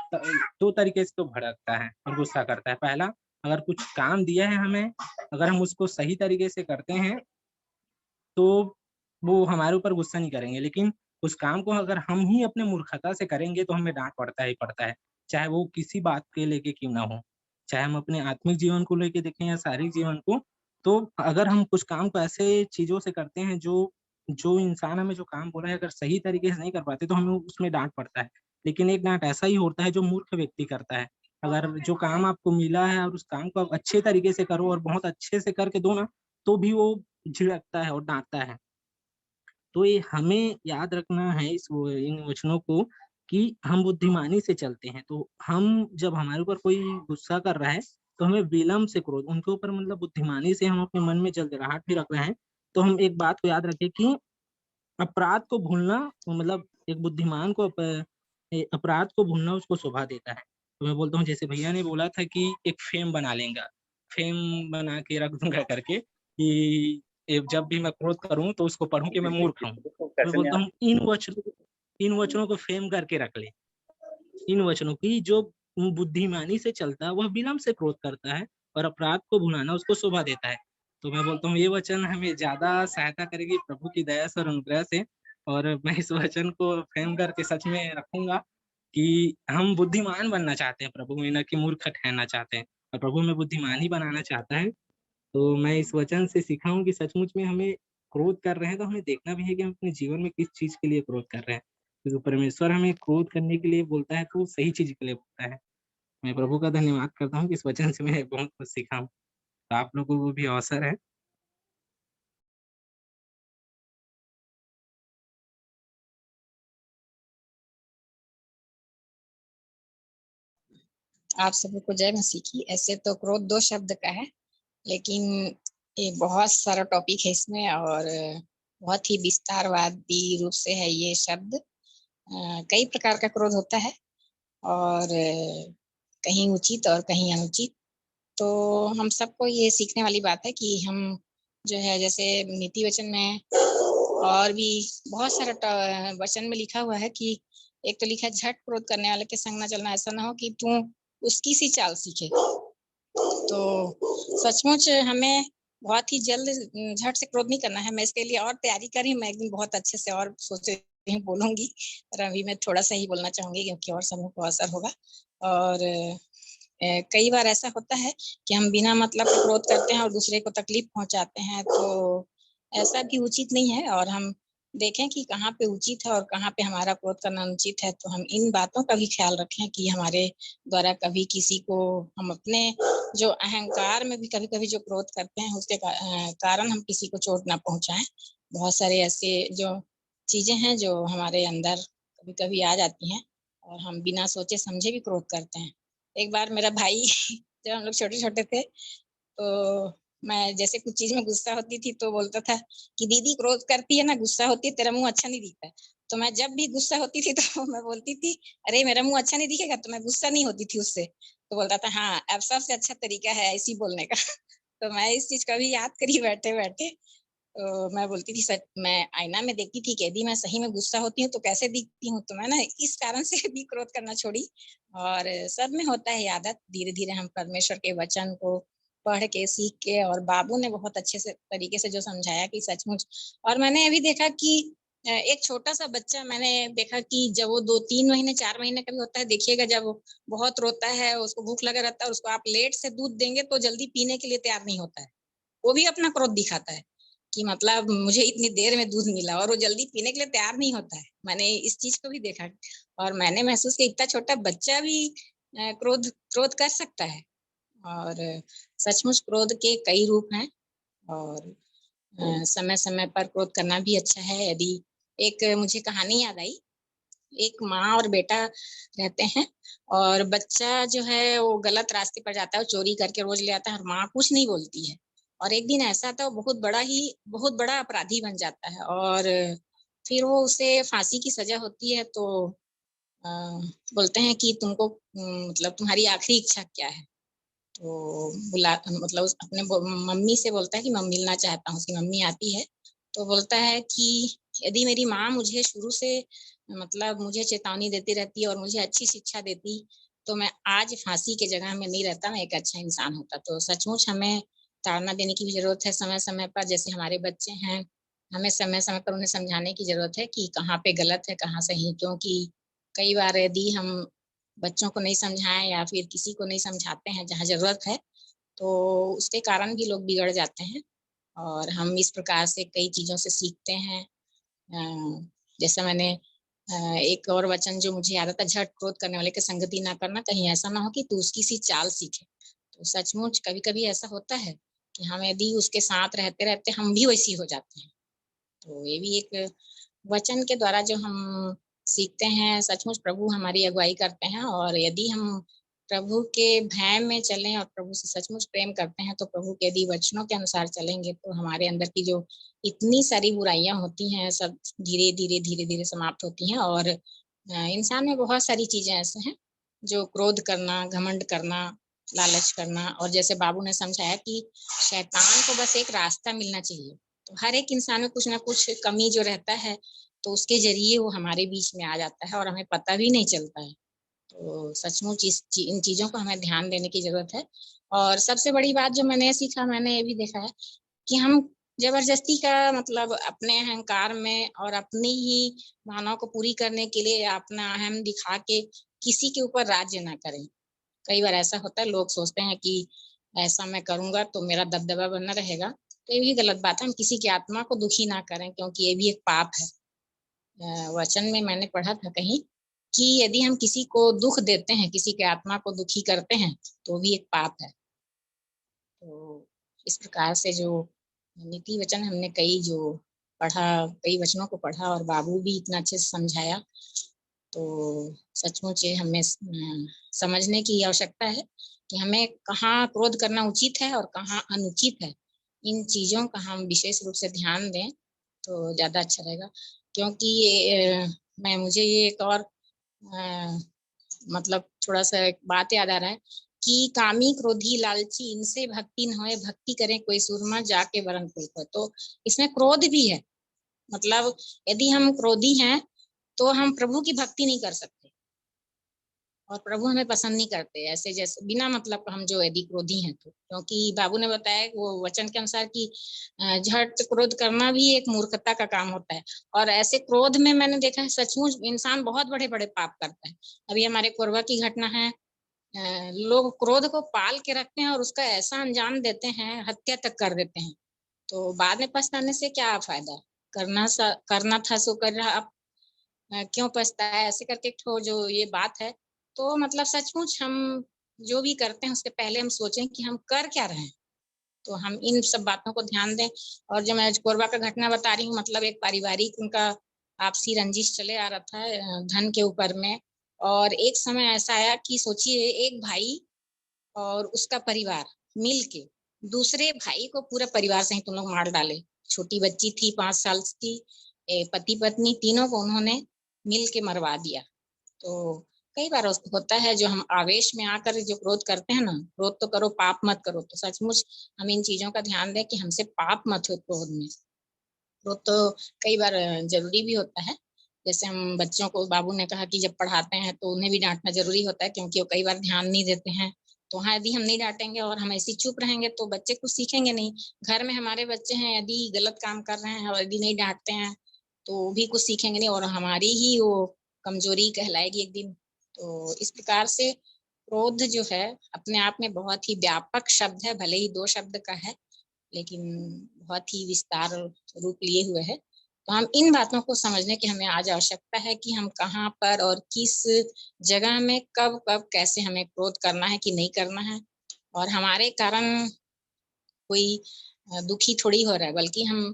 दो तरीके से तो भड़कता है और गुस्सा करता है। पहला, अगर कुछ काम दिया है हमें, अगर हम उसको सही तरीके से करते हैं तो वो हमारे ऊपर गुस्सा नहीं करेंगे, लेकिन उस काम को अगर हम ही अपने मूर्खता से करेंगे तो हमें डांट पड़ता ही पड़ता है, चाहे वो किसी बात के लेके क्यों ना हो, चाहे हम अपने आत्मिक जीवन को लेके देखें या शारीरिक जीवन को। तो अगर हम कुछ काम को ऐसे चीजों से करते हैं जो जो इंसान हमें जो काम बोला है अगर सही तरीके से नहीं कर पाते तो हमें उसमें डांट पड़ता है। लेकिन एक डांट ऐसा ही होता है जो मूर्ख व्यक्ति करता है। अगर जो काम आपको मिला है और उस काम को आप अच्छे तरीके से करो और बहुत अच्छे से करके दो ना, तो भी वो झिड़कता है और डांटता है। तो ये हमें याद रखना है इन वचनों को कि हम बुद्धिमानी से चलते हैं। तो हम जब हमारे ऊपर कोई गुस्सा कर रहा है तो हमें विलम्ब से क्रोध उनके ऊपर मतलब बुद्धिमानी से हम अपने मन में जलजलाहट भी रख रहे हैं। तो हम एक बात को याद रखें कि अपराध को भूलना मतलब एक बुद्धिमान को अपराध को भूलना उसको शोभा देता है। तो मैं बोलता हूँ जैसे भैया ने बोला था कि एक फेम बना लेगा, फेम बना के रख दूंगा करके कि जब भी मैं क्रोध करूं तो उसको पढ़ूं कि मैं मूर्ख हूँ। मैं बोलता हूँ इन वचनों को फेम करके रख ले। इन वचनों की जो बुद्धिमानी से चलता है वह विलम्ब से क्रोध करता है और अपराध को भुलाना उसको शोभा देता है। तो मैं बोलता हूँ ये वचन हमें ज्यादा सहायता करेगी प्रभु की दया से और अनुग्रह से। और मैं इस वचन को फ्रेम करके सच में रखूंगा कि हम बुद्धिमान बनना चाहते हैं प्रभु में, न कि मूर्ख ठहरना चाहते हैं। और प्रभु में बुद्धिमान ही बनाना चाहता है। तो मैं इस वचन से सीखा हूँ कि सचमुच में हमें क्रोध कर रहे हैं तो हमें देखना भी है कि हम अपने जीवन में किस चीज के लिए क्रोध कर रहे हैं। क्योंकि परमेश्वर हमें क्रोध करने के लिए बोलता है तो वो सही चीज के लिए बोलता है। मैं प्रभु का धन्यवाद करता हूँ कि इस वचन से मैं बहुत कुछ सीखा हूँ। तो आप लोगों को भी अवसर है। आप सभी को जय मसीह की। ऐसे तो क्रोध दो शब्द का है, लेकिन ये बहुत सारा टॉपिक है इसमें और बहुत ही विस्तारवादी रूप से है ये शब्द। कई प्रकार का क्रोध होता है और कहीं उचित और कहीं अनुचित। तो हम सबको ये सीखने वाली बात है कि हम जो है, जैसे नीति वचन में और भी बहुत सारा वचन में लिखा हुआ है कि एक तो लिखा है झट क्रोध करने वाले के संग न चलना, ऐसा ना हो कि तू उसकी सी चाल सीखे। तो सचमुच हमें बहुत ही जल्द झट से क्रोध नहीं करना है। मैं इसके लिए और तैयारी करी, मैं एक दिन बहुत अच्छे से और सोच रही हूँ बोलूंगी, पर अभी मैं थोड़ा सा ही बोलना चाहूंगी क्योंकि और समूह को असर होगा। और कई बार ऐसा होता है कि हम बिना मतलब के क्रोध करते हैं और दूसरे को तकलीफ पहुंचाते हैं, तो ऐसा भी उचित नहीं है। और हम देखें कि कहाँ पे उचित है और कहाँ पे हमारा क्रोध करना अनुचित है। तो हम इन बातों का भी ख्याल रखें कि हमारे द्वारा कभी किसी को, हम अपने जो अहंकार में भी कभी कभी जो क्रोध करते हैं उसके कारण हम किसी को चोट ना पहुंचाएं। बहुत सारे ऐसे जो चीजें हैं जो हमारे अंदर कभी कभी आ जाती हैं और हम बिना सोचे समझे भी क्रोध करते हैं। एक बार मेरा भाई जब हम लोग छोटे छोटे थे तो मैं जैसे कुछ चीज में गुस्सा होती थी तो बोलता था कि दीदी क्रोध करती है ना, गुस्सा होती है, तेरा मुंह अच्छा नहीं दिखता है। तो मैं जब भी गुस्सा होती थी तो मैं बोलती थी, अरे मेरा मुंह अच्छा नहीं दिखेगा, तो मैं गुस्सा नहीं होती थी उससे। तो बोलता था हाँ, अब सबसे अच्छा तरीका है ऐसी बोलने का। तो मैं इस चीज का भी याद करी बैठे बैठे। तो मैं बोलती थी, सच मैं आईना में देखती थी कि यदि मैं सही में गुस्सा होती हूँ तो कैसे दिखती हूँ। तो मैं ना इस कारण से भी क्रोध करना छोड़ी। और सब में होता है ये आदत, धीरे धीरे हम परमेश्वर के वचन को पढ़ के सीख के, और बाबू ने बहुत अच्छे से तरीके से जो समझाया कि सचमुच। और मैंने अभी देखा कि एक छोटा सा बच्चा, मैंने देखा कि जब वो 2-3 महीने 4 महीने का भी होता है, देखिएगा जब वो बहुत रोता है, उसको भूख लगा रहता है और उसको आप लेट से दूध देंगे तो जल्दी पीने के लिए तैयार नहीं होता है। वो भी अपना क्रोध दिखाता है कि मतलब मुझे इतनी देर में दूध मिला, और वो जल्दी पीने के लिए तैयार नहीं होता है। मैंने इस चीज को भी देखा और मैंने महसूस किया इतना छोटा बच्चा भी क्रोध क्रोध कर सकता है। और सचमुच क्रोध के कई रूप हैं, और समय समय पर क्रोध करना भी अच्छा है। यदि एक मुझे कहानी याद आई, एक माँ और बेटा रहते हैं, और बच्चा जो है वो गलत रास्ते पर जाता है, वो चोरी करके रोज ले आता है और माँ कुछ नहीं बोलती है। और एक दिन ऐसा था, वो बहुत बड़ा अपराधी बन जाता है, और फिर वो उसे फांसी की सजा होती है। तो अ, बोलते हैं कि तुमको मतलब तुम्हारी आखिरी इच्छा क्या है? तो बुला मतलब अपने मम्मी से बोलता है कि मैं मिलना चाहता हूँ। उसकी मम्मी आती है तो बोलता है कि यदि मेरी माँ मुझे शुरू से मतलब मुझे चेतावनी देती रहती और मुझे अच्छी शिक्षा देती तो मैं आज फांसी के जगह में नहीं रहता, मैं एक अच्छा इंसान होता। तो सचमुच हमें ताड़ना देने की भी जरूरत है समय समय पर। जैसे हमारे बच्चे हैं, हमें समय समय पर उन्हें समझाने की जरूरत है कि कहाँ पे गलत है कहाँ सही। क्योंकि कई बार यदि हम बच्चों को नहीं समझाएं या फिर किसी को नहीं समझाते हैं जहाँ जरूरत है, तो उसके कारण भी लोग बिगड़ जाते हैं। और हम इस प्रकार से कई चीजों से सीखते हैं। जैसे मैंने एक और वचन जो मुझे याद आता, झट क्रोध करने वाले की संगति ना करना, कहीं ऐसा ना हो कि तू उसकी सी चाल सीखे। तो सचमुच कभी कभी ऐसा होता है कि हम यदि उसके साथ रहते रहते हम भी वैसी हो जाते हैं। तो ये भी एक वचन के द्वारा जो हम सीखते हैं। सचमुच प्रभु हमारी अगुवाई करते हैं, और यदि हम प्रभु के भय में चलें और प्रभु से सचमुच प्रेम करते हैं तो प्रभु के यदि वचनों के अनुसार चलेंगे तो हमारे अंदर की जो इतनी सारी बुराइयां होती हैं सब धीरे धीरे धीरे धीरे समाप्त होती हैं। और इंसान में बहुत सारी चीजें ऐसे हैं जो क्रोध करना, घमंड करना, लालच करना, और जैसे बाबू ने समझाया कि शैतान को बस एक रास्ता मिलना चाहिए। तो हर एक इंसान में कुछ ना कुछ कमी जो रहता है तो उसके जरिए वो हमारे बीच में आ जाता है और हमें पता भी नहीं चलता है। तो सचमुच इन चीजों को हमें ध्यान देने की जरूरत है। और सबसे बड़ी बात जो मैंने सीखा, मैंने ये भी देखा है कि हम जबरदस्ती का मतलब अपने अहंकार में और अपनी ही भावनाओं को पूरी करने के लिए या अपना अहम दिखा के किसी के ऊपर राज्य ना करें। कई बार ऐसा होता है, लोग सोचते हैं कि ऐसा मैं करूंगा तो मेरा दबदबा बना रहेगा। तो ये भी गलत बात है। हम किसी की आत्मा को दुखी ना करें क्योंकि ये भी एक पाप है। वचन में मैंने पढ़ा था कहीं कि यदि हम किसी को दुख देते हैं, किसी के आत्मा को दुखी करते हैं तो भी एक पाप है। तो इस प्रकार से जो नीति वचन हमने कई जो पढ़ा, कई वचनों को पढ़ा और बाबू भी इतना अच्छे से समझाया, तो सचमुच ये हमें समझने की आवश्यकता है कि हमें कहाँ क्रोध करना उचित है और कहाँ अनुचित है। इन चीजों का हम विशेष रूप से ध्यान दें तो ज्यादा अच्छा रहेगा। क्योंकि मैं मुझे ये एक और मतलब थोड़ा सा एक बात याद आ रहा है कि कामी क्रोधी लालची इनसे भक्ति न होए, भक्ति करें कोई सूरमा जाके वरन कोई खोए। तो इसमें क्रोध भी है। मतलब यदि हम क्रोधी हैं तो हम प्रभु की भक्ति नहीं कर सकते और प्रभु हमें पसंद नहीं करते ऐसे, जैसे बिना मतलब हम जो यदि क्रोधी हैं तो। क्योंकि बाबू ने बताया वो वचन के अनुसार कि झट क्रोध करना भी एक मूर्खता का काम होता है। और ऐसे क्रोध में मैंने देखा है सचमुच इंसान बहुत बड़े बड़े पाप करता है। अभी हमारे कोरबा की घटना है, लोग क्रोध को पाल के रखते हैं और उसका ऐसा अंजाम देते हैं, हत्या तक कर देते हैं। तो बाद में पछताने से क्या फायदा? करना था सो कर रहा, अब क्यों पछताया, ऐसे करके ठो जो ये बात है। तो मतलब सचमुच हम जो भी करते हैं उसके पहले हम सोचें कि हम कर क्या रहे हैं। तो हम इन सब बातों को ध्यान दें। और जो मैं कोरबा का घटना बता रही हूँ, मतलब एक पारिवारिक उनका आपसी रंजिश चले आ रहा था धन के ऊपर में। और एक समय ऐसा आया कि सोचिए एक भाई और उसका परिवार मिल के दूसरे भाई को पूरा परिवार से ही तुम लोग मार डाले। छोटी बच्ची थी 5 साल की, पति पत्नी तीनों को उन्होंने मिल के मरवा दिया। तो कई बार होता है जो हम आवेश में आकर जो क्रोध करते हैं ना, क्रोध तो करो पाप मत करो, तो सचमुच हम इन चीजों का ध्यान दें कि हमसे पाप मत हो क्रोध में। क्रोध तो कई बार जरूरी भी होता है। जैसे हम बच्चों को, बाबू ने कहा कि जब पढ़ाते हैं तो उन्हें भी डांटना जरूरी होता है, क्योंकि वो कई बार ध्यान नहीं देते हैं। तो हाँ, यदि हम नहीं डांटेंगे और हम ऐसे चुप रहेंगे तो बच्चे कुछ सीखेंगे नहीं। घर में हमारे बच्चे हैं, यदि गलत काम कर रहे हैं और यदि नहीं डांटते हैं तो भी कुछ सीखेंगे नहीं, और हमारी ही वो कमजोरी कहलाएगी एक दिन। तो इस प्रकार से क्रोध जो है अपने आप में बहुत ही व्यापक शब्द है, भले ही 2 शब्द का है, लेकिन बहुत ही विस्तार रूप लिए हुए है। तो हम इन बातों को समझने की हमें आज आवश्यकता है कि हम कहाँ पर और किस जगह में कब कब कैसे हमें क्रोध करना है कि नहीं करना है। और हमारे कारण कोई दुखी थोड़ी हो रहा है, बल्कि हम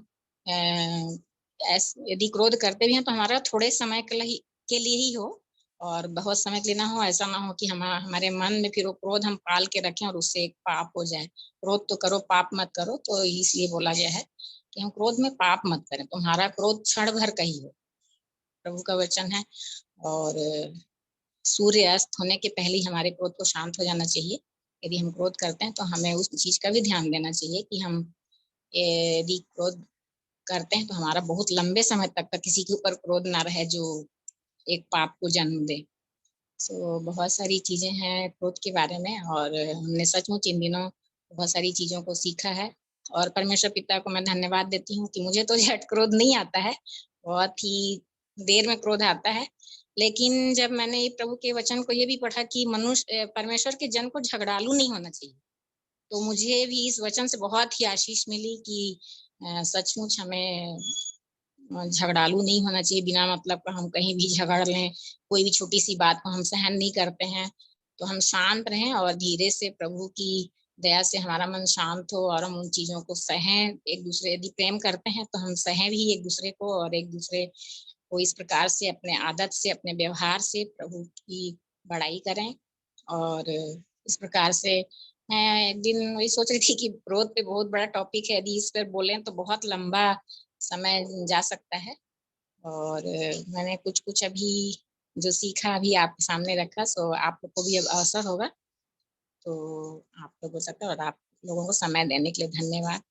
यदि क्रोध करते भी हैं तो हमारा थोड़े समय के लिए ही हो, और बहुत समय के लिए ना हो। ऐसा ना हो कि हमारे मन में फिर वो क्रोध हम पाल के रखें और उससे एक पाप हो जाए। क्रोध तो करो पाप मत करो, तो इसलिए बोला गया है कि हम क्रोध में पाप मत करें। तुम्हारा क्रोध क्षण भर का ही हो, प्रभु का वचन है। और सूर्य अस्त होने के पहले ही हमारे क्रोध को शांत हो जाना चाहिए। यदि हम क्रोध करते हैं तो हमें उस चीज का भी ध्यान देना चाहिए कि हम यदि क्रोध करते हैं तो हमारा बहुत लंबे समय तक का किसी के ऊपर क्रोध ना रहे जो एक पाप को जन्म दे। सो बहुत सारी चीजें हैं क्रोध के बारे में, और हमने सचमुच इन दिनों बहुत सारी चीजों को सीखा है। और परमेश्वर पिता को मैं धन्यवाद देती हूँ कि मुझे तो झट क्रोध नहीं आता है, बहुत ही देर में क्रोध आता है। लेकिन जब मैंने प्रभु के वचन को ये भी पढ़ा कि मनुष्य परमेश्वर के जन को झगड़ालू नहीं होना चाहिए, तो मुझे भी इस वचन से बहुत ही आशीष मिली कि सचमुच हमें झगड़ालू नहीं होना चाहिए। बिना मतलब का हम कहीं भी झगड़ लें, कोई भी छोटी सी बात को हम सहन नहीं करते हैं। तो हम शांत रहें और धीरे से प्रभु की दया से हमारा मन शांत हो और हम उन चीजों को सहें। एक दूसरे, यदि प्रेम करते हैं तो हम सहें भी एक दूसरे को, और एक दूसरे को इस प्रकार से अपने आदत से, अपने व्यवहार से प्रभु की बड़ाई करें। और इस प्रकार से मैं एक दिन वही सोच रही थी कि क्रोध पे बहुत बड़ा टॉपिक है, यदि इस पर बोलें तो बहुत लंबा समय जा सकता है। और मैंने कुछ कुछ अभी जो सीखा अभी आपके सामने रखा, सो आप लोग को भी अब अवसर होगा तो आप लोग हो सकता है। और आप लोगों को समय देने के लिए धन्यवाद।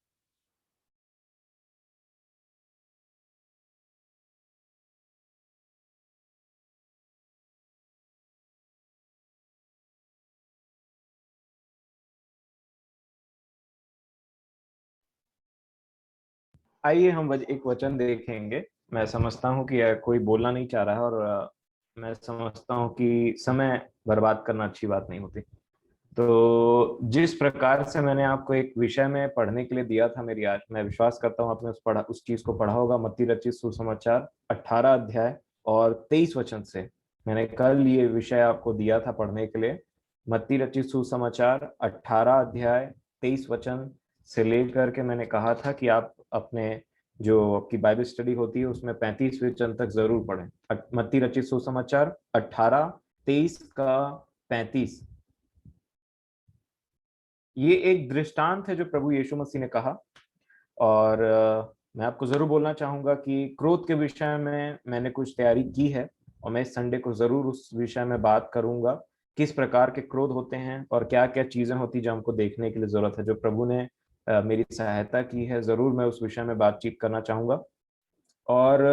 आइए हम एक वचन देखेंगे। मैं समझता हूँ कि कोई बोलना नहीं चाह रहा है, और मैं समझता हूँ कि समय बर्बाद करना अच्छी बात नहीं होती। तो जिस प्रकार से मैंने आपको एक विषय में पढ़ने के लिए दिया था, मेरी आज मैं विश्वास करता हूँ आपने उस चीज को पढ़ा होगा। मत्ती रचित सुसमाचार 18 अध्याय और 23 वचन से मैंने कल ये विषय आपको दिया था पढ़ने के लिए। मत्ती रचित सुसमाचार 18 अध्याय 23 वचन से लेकर के मैंने कहा था कि आप अपने जो आपकी बाइबल स्टडी होती है उसमें 35 वचन तक जरूर पढ़ें। मत्ती रचित सुसमाचार 18, 23 का 35। ये एक दृष्टांत है जो प्रभु यीशु मसीह ने कहा। और मैं आपको जरूर बोलना चाहूंगा कि क्रोध के विषय में मैंने कुछ तैयारी की है, और मैं इस संडे को जरूर उस विषय में बात करूंगा, किस प्रकार के क्रोध होते हैं और क्या क्या चीजें होती जो हमको देखने के लिए जरूरत है। जो प्रभु ने मेरी सहायता की है, जरूर मैं उस विषय में बातचीत करना चाहूंगा। और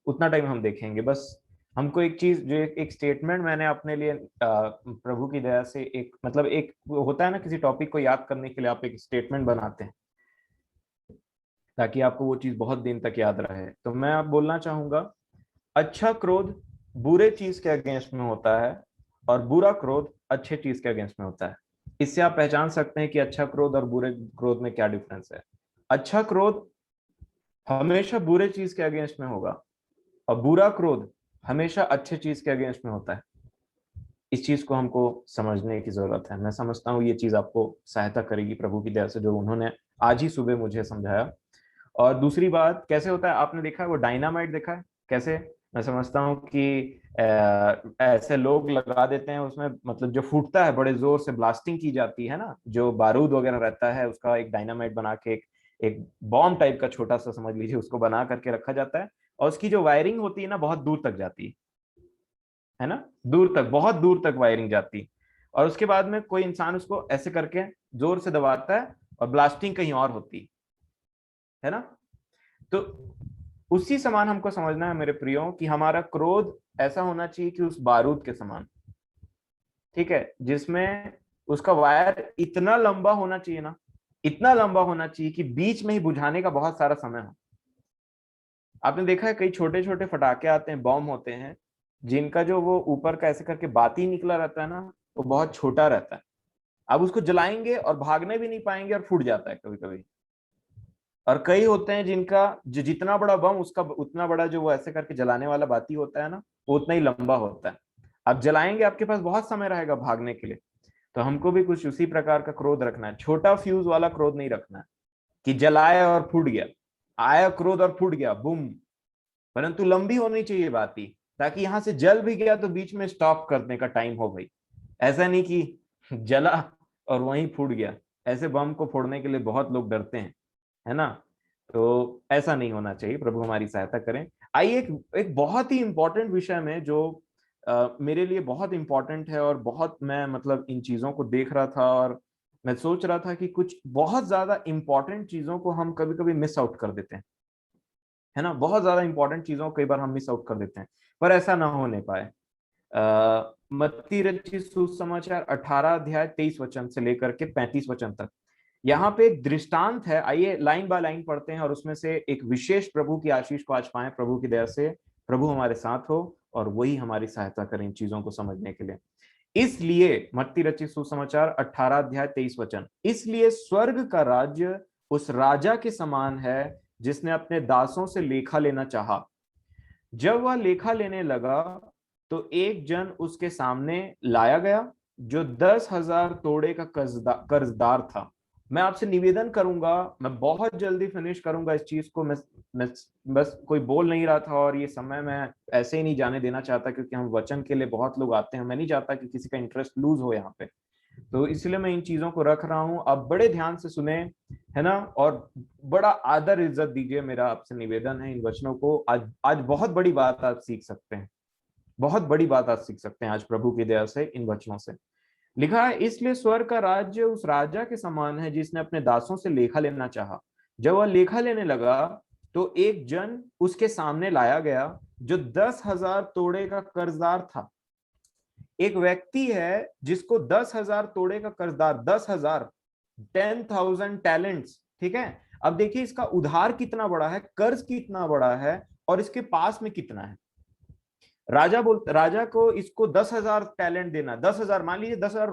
उतना टाइम हम देखेंगे। बस हमको एक चीज, जो एक स्टेटमेंट मैंने अपने लिए प्रभु की दया से, एक मतलब एक होता है ना, किसी टॉपिक को याद करने के लिए आप एक स्टेटमेंट बनाते हैं ताकि आपको वो चीज बहुत दिन तक याद रहे। तो मैं आप बोलना चाहूंगा, अच्छा क्रोध बुरे चीज के अगेंस्ट में होता है और बुरा क्रोध अच्छे चीज के अगेंस्ट में होता है। इससे आप पहचान सकते हैं कि अच्छा क्रोध और बुरे क्रोध में क्या डिफरेंस है। अच्छा क्रोध हमेशा बुरे चीज के अगेंस्ट में होगा, और बुरा क्रोध हमेशा अच्छे चीज के अगेंस्ट में होता है। इस चीज को हमको समझने की जरूरत है। मैं समझता हूँ ये चीज आपको सहायता करेगी प्रभु की दया से, जो उन्होंने आज ही सुबह मुझे समझाया। और दूसरी बात, कैसे होता है, आपने देखा है वो डायनामाइट देखा है कैसे मैं समझता हूँ कि ऐसे लोग लगा देते हैं उसमें, मतलब जो फूटता है बड़े जोर से ब्लास्टिंग की जाती है ना, जो बारूद वगैरह रहता है उसका एक डायनामाइट बना के एक बॉम्ब टाइप का छोटा सा समझ लीजिए, उसको बना करके रखा जाता है, और उसकी जो वायरिंग होती है ना बहुत दूर तक जाती है ना, दूर तक, बहुत दूर तक वायरिंग जाती है, और उसके बाद में कोई इंसान उसको ऐसे करके जोर से दबाता है और ब्लास्टिंग कहीं और होती है ना। तो उसी समान हमको समझना है मेरे प्रियो कि हमारा क्रोध ऐसा होना चाहिए कि उस बारूद के समान, ठीक है, जिसमें उसका वायर इतना लंबा होना चाहिए ना, इतना लंबा होना चाहिए कि बीच में ही बुझाने का बहुत सारा समय हो। आपने देखा है कई छोटे छोटे फटाके आते हैं, बॉम्ब होते हैं, जिनका जो वो ऊपर का ऐसे करके बाती निकला रहता है ना, वो बहुत छोटा रहता है। अब उसको जलाएंगे और भागने भी नहीं पाएंगे और फूट जाता है कभी कभी। और कई होते हैं जिनका जो जितना बड़ा बम, उसका उतना बड़ा जो वो ऐसे करके जलाने वाला बाती होता है ना, वो उतना ही लंबा होता है। आप जलाएंगे, आपके पास बहुत समय रहेगा भागने के लिए। तो हमको भी कुछ उसी प्रकार का क्रोध रखना है, छोटा फ्यूज वाला क्रोध नहीं रखना है कि जलाया और फूट गया, आया क्रोध और फूट गया बूम, परंतु लंबी होनी चाहिए बाती, ताकि यहां से जल भी गया तो बीच में स्टॉप करने का टाइम हो भाई। ऐसा नहीं कि जला और वहीं फूट गया। ऐसे बम को फोड़ने के लिए बहुत लोग डरते हैं, है ना। तो ऐसा नहीं होना चाहिए, प्रभु हमारी सहायता करें। आइए एक बहुत ही इंपॉर्टेंट विषय में जो मेरे लिए बहुत इंपॉर्टेंट है, और बहुत मैं मतलब इन चीजों को देख रहा था और मैं सोच रहा था कि कुछ बहुत ज्यादा इंपॉर्टेंट चीजों को हम कभी कभी मिस आउट कर देते हैं, है ना। बहुत ज्यादा इंपॉर्टेंट चीजों को कई बार हम मिस आउट कर देते हैं, पर ऐसा ना होने पाए। मत्ती रचित सुसमाचार 18 अध्याय 23 वचन से लेकर के 35 वचन तक, यहाँ पे एक दृष्टांत है। आइए लाइन बाय लाइन पढ़ते हैं और उसमें से एक विशेष प्रभु की आशीष को आज पाएं। प्रभु की दया से प्रभु हमारे साथ हो और वही हमारी सहायता करें इन चीजों को समझने के लिए। इसलिए मत्ती रचित सुसमाचार 18 अध्याय 23 वचन, इसलिए स्वर्ग का राज्य उस राजा के समान है जिसने अपने दासों से लेखा लेना चाहा। जब वह लेखा लेने लगा तो एक जन उसके सामने लाया गया जो 10,000 तोड़े का कर्जदार था। मैं आपसे निवेदन करूंगा, मैं बहुत जल्दी फिनिश करूंगा इस चीज को। मैं बस कोई बोल नहीं रहा था और ये समय मैं ऐसे ही नहीं जाने देना चाहता, क्योंकि हम वचन के लिए बहुत लोग आते हैं, मैं नहीं चाहता कि किसी का इंटरेस्ट लूज हो यहाँ पे। तो इसलिए मैं इन चीजों को रख रहा हूं, आप बड़े ध्यान से सुने, है ना, और बड़ा आदर इज्जत दीजिए, मेरा आपसे निवेदन है इन वचनों को। आज आज बहुत बड़ी बात आप सीख सकते हैं, बहुत बड़ी बात आज सीख सकते हैं आज प्रभु की दया से इन वचनों से। लिखा है, इसलिए स्वर्ग का राज्य उस राजा के समान है जिसने अपने दासों से लेखा लेना चाहा। जब वह लेखा लेने लगा तो एक जन उसके सामने लाया गया जो 10,000 तोड़े का कर्जदार था। एक व्यक्ति है जिसको 10,000 तोड़े का कर्जदार, 10,000, 10,000 टैलेंट्स, ठीक है। अब देखिए इसका उधार कितना बड़ा है, कर्ज कितना बड़ा है, और इसके पास में कितना है। राजा को इसको 10,000 टैलेंट देना, 10,000 मान लीजिए, 10,000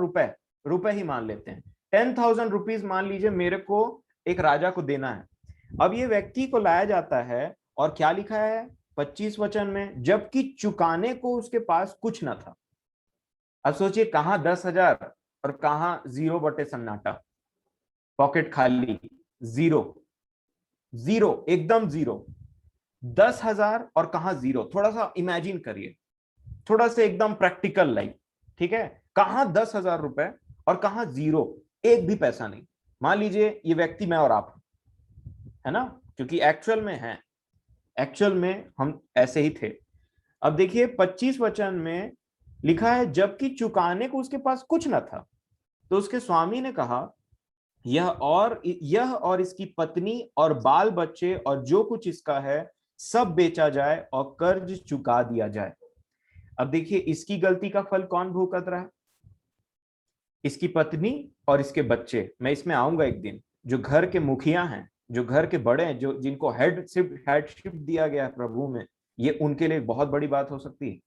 रुपए ही मान लेते हैं, 10,000 रुपीज मान लीजिए मेरे को एक राजा को देना है। अब ये व्यक्ति को लाया जाता है और क्या लिखा है 25 वचन में, जबकि चुकाने को उसके पास कुछ ना था। अब सोचिए, कहां 10,000 और कहां 0 बटे सन्नाटा, पॉकेट खाली, जीरो, जीरो, एकदम जीरो। 10,000 और कहां 0, थोड़ा सा इमेजिन करिए, थोड़ा सा एकदम प्रैक्टिकल लाइफ, ठीक है। कहां 10,000 रुपए और कहां 0, एक भी पैसा नहीं। मान लीजिए ये व्यक्ति मैं और आप, है ना, क्योंकि एक्चुअल में है, एक्चुअल में हम ऐसे ही थे। अब देखिए 25 वचन में लिखा है, जबकि चुकाने को उसके पास कुछ ना था, तो उसके स्वामी ने कहा, यह और इसकी पत्नी और बाल बच्चे और जो कुछ इसका है सब बेचा जाए और कर्ज चुका दिया जाए। अब देखिए इसकी गलती का फल कौन भुगत रहा है, इसकी पत्नी और इसके बच्चे। मैं इसमें आऊंगा एक दिन। जो घर के मुखिया हैं, जो घर के बड़े हैं, जो जिनको हेडशिप दिया गया है प्रभु में, ये उनके लिए बहुत बड़ी बात हो सकती है।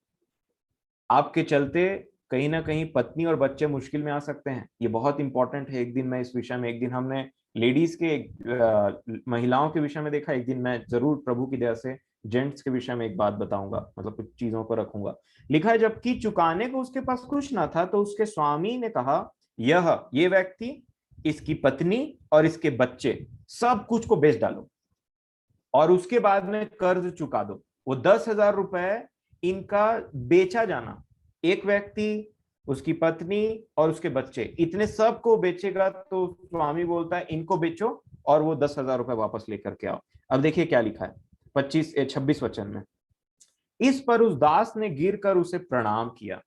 आपके चलते कहीं ना कहीं पत्नी और बच्चे मुश्किल में आ सकते हैं। ये बहुत इंपॉर्टेंट है। एक दिन मैं इस विषय में, एक दिन हमने लेडीज के महिलाओं के विषय में देखा, एक दिन मैं जरूर प्रभु की दया से जेंट्स के विषय में एक बात बताऊंगा, मतलब कुछ चीजों को रखूंगा। लिखा है, जबकि चुकाने को उसके पास कुछ ना था, तो उसके स्वामी ने कहा, ये व्यक्ति, इसकी पत्नी और इसके बच्चे, सब कुछ को बेच डालो और उसके बाद में कर्ज चुका दो। वो 10,000 रुपए इनका बेचा जाना, एक व्यक्ति, उसकी पत्नी और उसके बच्चे, इतने सबको बेचेगा तो स्वामी बोलता है इनको बेचो और वो 10,000 रुपए वापस लेकर के आओ। अब देखिए क्या लिखा है 26 वचन में, इस पर उस दास ने गिर कर उसे प्रणाम किया।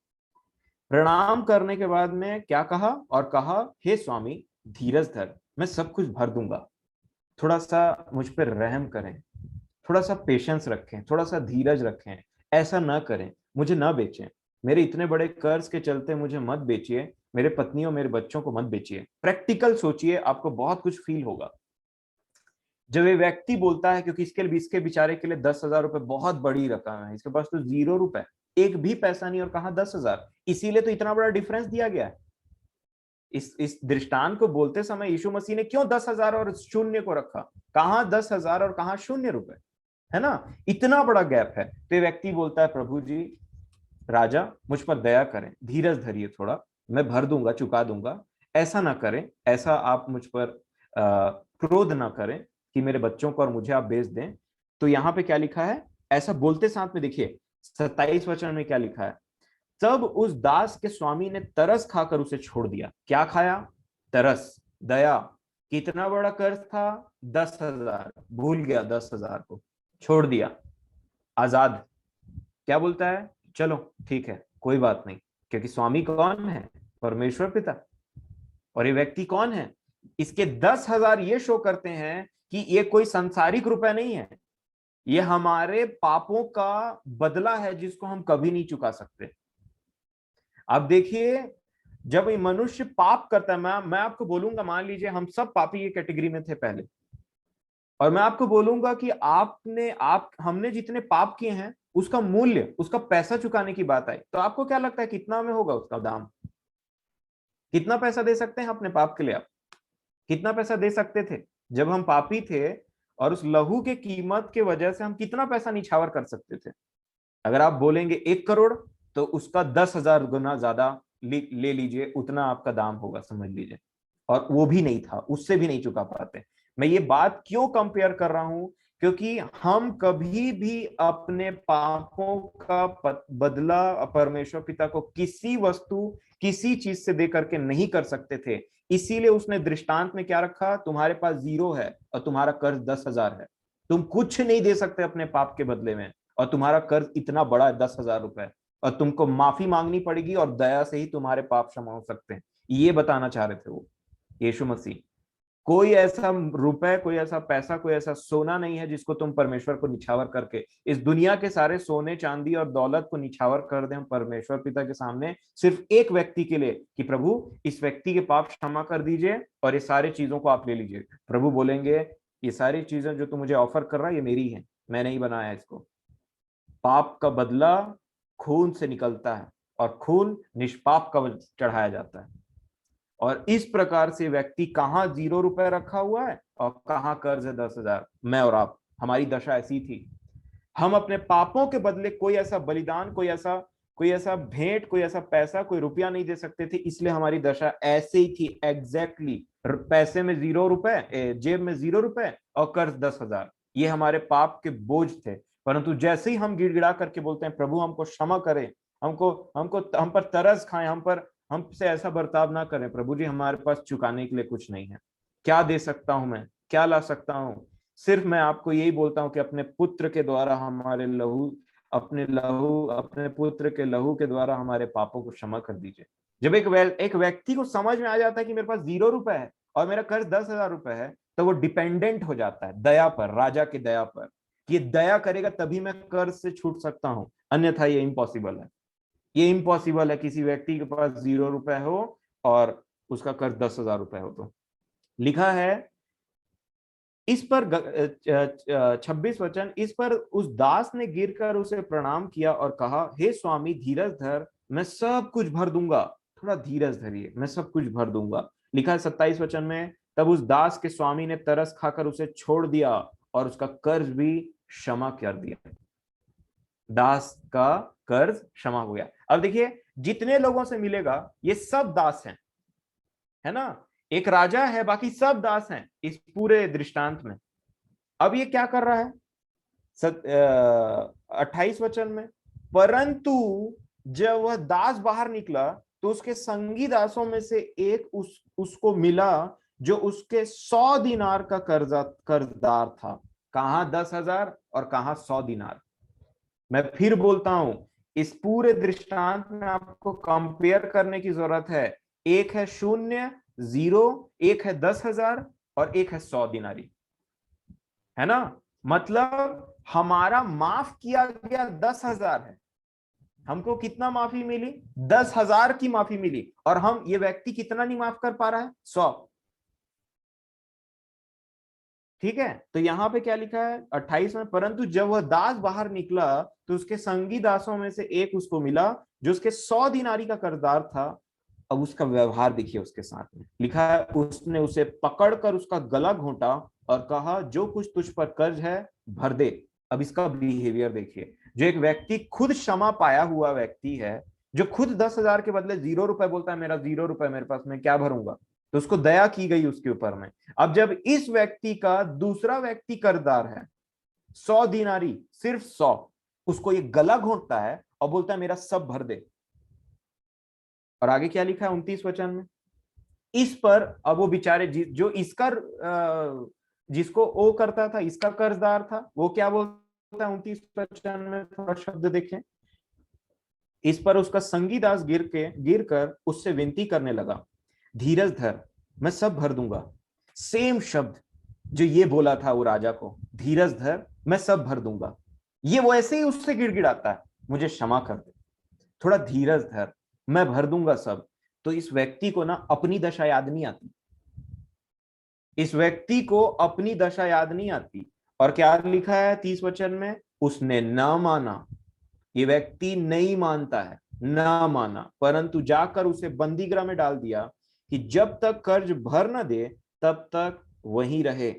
प्रणाम करने के बाद में क्या कहा, और कहा हे स्वामी धीरज धर, मैं सब कुछ भर दूंगा। थोड़ा सा मुझ पर रहम करें, थोड़ा सा पेशेंस रखें, थोड़ा सा धीरज रखें, ऐसा ना करें, मुझे ना बेचें, मेरे इतने बड़े कर्ज के चलते मुझे मत बेचिए, मेरे पत्नी और मेरे बच्चों को मत बेचिए। प्रैक्टिकल सोचिए, आपको बहुत कुछ फील होगा जब ये व्यक्ति बोलता है, क्योंकि इसके बेचारे के लिए 10,000 रुपए बहुत बड़ी रकम है, इसके पास तो 0 रुपए, एक भी पैसा नहीं, और कहा 10,000, इसीलिए तो इतना बड़ा डिफरेंस दिया गया है। इस दृष्टांत को बोलते समय यीशु मसीह ने क्यों 10,000 और शून्य को रखा, कहां 10,000 और कहां 0 रुपए, है ना, इतना बड़ा गैप है। तो ये व्यक्ति बोलता है प्रभु जी राजा मुझ पर दया करें, धीरज धरिए थोड़ा, मैं भर दूंगा, चुका दूंगा, ऐसा ना करें, ऐसा आप मुझ पर क्रोध ना करें कि मेरे बच्चों को और मुझे आप बेच दें। तो यहाँ पे क्या लिखा है, ऐसा बोलते साथ में देखिए 27 वचन में क्या लिखा है, तब उस दास के स्वामी ने तरस खाकर उसे छोड़ दिया। क्या खाया, तरस, दया। कितना बड़ा कर्ज था, 10,000, भूल गया 10,000 को, छोड़ दिया, आजाद। क्या बोलता है, चलो ठीक है कोई बात नहीं, क्योंकि स्वामी कौन है, परमेश्वर पिता, और ये व्यक्ति कौन है, इसके 10,000 ये शो करते हैं कि ये कोई सांसारिक रुपए नहीं है, ये हमारे पापों का बदला है जिसको हम कभी नहीं चुका सकते। अब देखिए जब ये मनुष्य पाप करता है, मैं आपको बोलूंगा, मान लीजिए हम सब पापी ये कैटेगरी में थे पहले, और मैं आपको बोलूंगा कि हमने जितने पाप किए हैं उसका मूल्य, उसका पैसा चुकाने की बात आई, तो आपको क्या लगता है कितना में होगा उसका दाम, कितना पैसा दे सकते हैं अपने पाप के लिए, आप कितना पैसा दे सकते थे जब हम पापी थे, और उस लहू के कीमत के वजह से हम कितना पैसा निछावर कर सकते थे। अगर आप बोलेंगे 1 करोड़, तो उसका 10,000 गुना ज्यादा ले लीजिए, उतना आपका दाम होगा, समझ लीजिए, और वो भी नहीं था, उससे भी नहीं चुका पाते। मैं ये बात क्यों कंपेयर कर रहा हूं, क्योंकि हम कभी भी अपने पापों का बदला परमेश्वर पिता को किसी वस्तु, किसी चीज से दे करके नहीं कर सकते थे। इसीलिए उसने दृष्टांत में क्या रखा, तुम्हारे पास 0 है और तुम्हारा कर्ज 10,000 है, तुम कुछ नहीं दे सकते अपने पाप के बदले में, और तुम्हारा कर्ज इतना बड़ा है 10,000 रुपए, और तुमको माफी मांगनी पड़ेगी और दया से ही तुम्हारे पाप क्षमा हो सकते हैं। ये बताना चाह रहे थे वो यीशु मसीह। कोई ऐसा रुपए, कोई ऐसा पैसा, कोई ऐसा सोना नहीं है जिसको तुम परमेश्वर को निछावर करके, इस दुनिया के सारे सोने चांदी और दौलत को निछावर कर दें हम परमेश्वर पिता के सामने, सिर्फ एक व्यक्ति के लिए कि प्रभु इस व्यक्ति के पाप क्षमा कर दीजिए और ये सारी चीजों को आप ले लीजिए। प्रभु बोलेंगे ये सारी चीजें जो तू मुझे ऑफर कर रहा है ये मेरी है, मैं नहीं बनाया इसको। पाप का बदला खून से निकलता है और खून निष्पाप का चढ़ाया जाता है, और इस प्रकार से व्यक्ति कहां 0 रुपए रखा हुआ है और कहां कर्ज है 10,000। मैं और आप, हमारी दशा ऐसी थी, हम अपने पापों के बदले कोई ऐसा बलिदान, कोई ऐसा भेंट, कोई ऐसा पैसा, कोई रुपया नहीं दे सकते थे, इसलिए हमारी दशा ऐसे ही थी एग्जैक्टली। पैसे में 0 रुपए, जेब में 0 रुपए और कर्ज 10,000, ये हमारे पाप के बोझ थे। परंतु जैसे ही हम गिड़गिड़ा करके बोलते हैं प्रभु हमको क्षमा करें, हम पर तरस खाएं, हमसे ऐसा बर्ताव ना करें प्रभु जी, हमारे पास चुकाने के लिए कुछ नहीं है, क्या दे सकता हूं मैं, क्या ला सकता हूं, सिर्फ मैं आपको यही बोलता हूं कि अपने पुत्र के द्वारा अपने पुत्र के लहू के द्वारा हमारे पापों को क्षमा कर दीजिए। जब एक व्यक्ति को समझ में आ जाता है कि मेरे पास 0 रुपए है और मेरा कर्ज 10,000 रुपए है, तो वो डिपेंडेंट हो जाता है दया पर, राजा की दया पर, कि दया करेगा तभी मैं कर्ज से छूट सकता हूं, अन्यथा ये इम्पॉसिबल है। ये इम्पॉसिबल है किसी व्यक्ति के पास 0 रुपए हो और उसका कर्ज 10,000 रुपए हो। तो लिखा है इस पर 26 वचन, इस पर उस दास ने गिरकर उसे प्रणाम किया और कहा हे स्वामी धीरज धर, मैं सब कुछ भर दूंगा। थोड़ा धीरज धरिए, मैं सब कुछ भर दूंगा। लिखा है 27 वचन में, तब उस दास के स्वामी ने तरस खाकर उसे छोड़ दिया और उसका कर्ज भी क्षमा कर दिया। दास का कर्ज क्षमा हो गया। अब देखिए जितने लोगों से मिलेगा ये सब दास हैं, है ना, एक राजा है बाकी सब दास हैं इस पूरे दृष्टांत में। अब ये क्या कर रहा है, 28 वचन में, परंतु जब वह दास बाहर निकला तो उसके संगी दासों में से एक उसको मिला जो उसके 100 दिनार का कर्जदार था। कहां 10,000 और कहां 100 दिनार। मैं फिर बोलता हूं, इस पूरे दृष्टांत में आपको कंपेयर करने की जरूरत है। एक है 0, 0, एक है 10,000 और एक है 100 दिनारी, है ना। मतलब हमारा माफ किया गया 10,000 है, हमको कितना माफी मिली? 10,000 की माफी मिली। और हम ये व्यक्ति कितना नहीं माफ कर पा रहा है? 100। ठीक है, तो यहां पे क्या लिखा है 28 में, परंतु जब वह दास बाहर निकला तो उसके संगी दासों में से एक उसको मिला जो उसके 100 दिनारी का कर्जदार था। अब उसका व्यवहार देखिए, उसके साथ में लिखा है, उसने उसे पकड़कर उसका गला घोंटा और कहा, जो कुछ तुझ पर कर्ज है भर दे। अब इसका बिहेवियर देखिए, जो एक व्यक्ति खुद क्षमा पाया हुआ व्यक्ति है, जो खुद 10,000 के बदले 0 रुपए बोलता है, मेरा 0 रुपए मेरे पास, मैं क्या भरूंगा, तो उसको दया की गई उसके ऊपर में। अब जब इस व्यक्ति का दूसरा व्यक्ति कर्जदार है 100 दिनारी, सिर्फ 100, उसको ये गला घोंटता है और बोलता है मेरा सब भर दे। और आगे क्या लिखा है 29 वचन में, इस पर अब वो बेचारे जो इसका जिसको ओ करता था, इसका कर्जदार था, वो क्या बोलता है 29 वचन में, थोड़ा शब्द देखें। इस पर उसका संगी दास गिर कर उससे विनती करने लगा, धीरज धर, मैं सब भर दूंगा। सेम शब्द जो ये बोला था वो राजा को, धीरज धर, मैं सब भर दूंगा। ये वो ऐसे ही उससे गिड़गिड़ाता है, मुझे क्षमा कर दे, थोड़ा धीरज धर, मैं भर दूंगा सब। तो इस व्यक्ति को ना अपनी दशा याद नहीं आती, इस व्यक्ति को अपनी दशा याद नहीं आती। और क्या लिखा है 30 वचन में, उसने न माना। ये व्यक्ति नहीं मानता है, न माना, परंतु जाकर उसे बंदीगृह में डाल दिया कि जब तक कर्ज भर न दे तब तक वहीं रहे।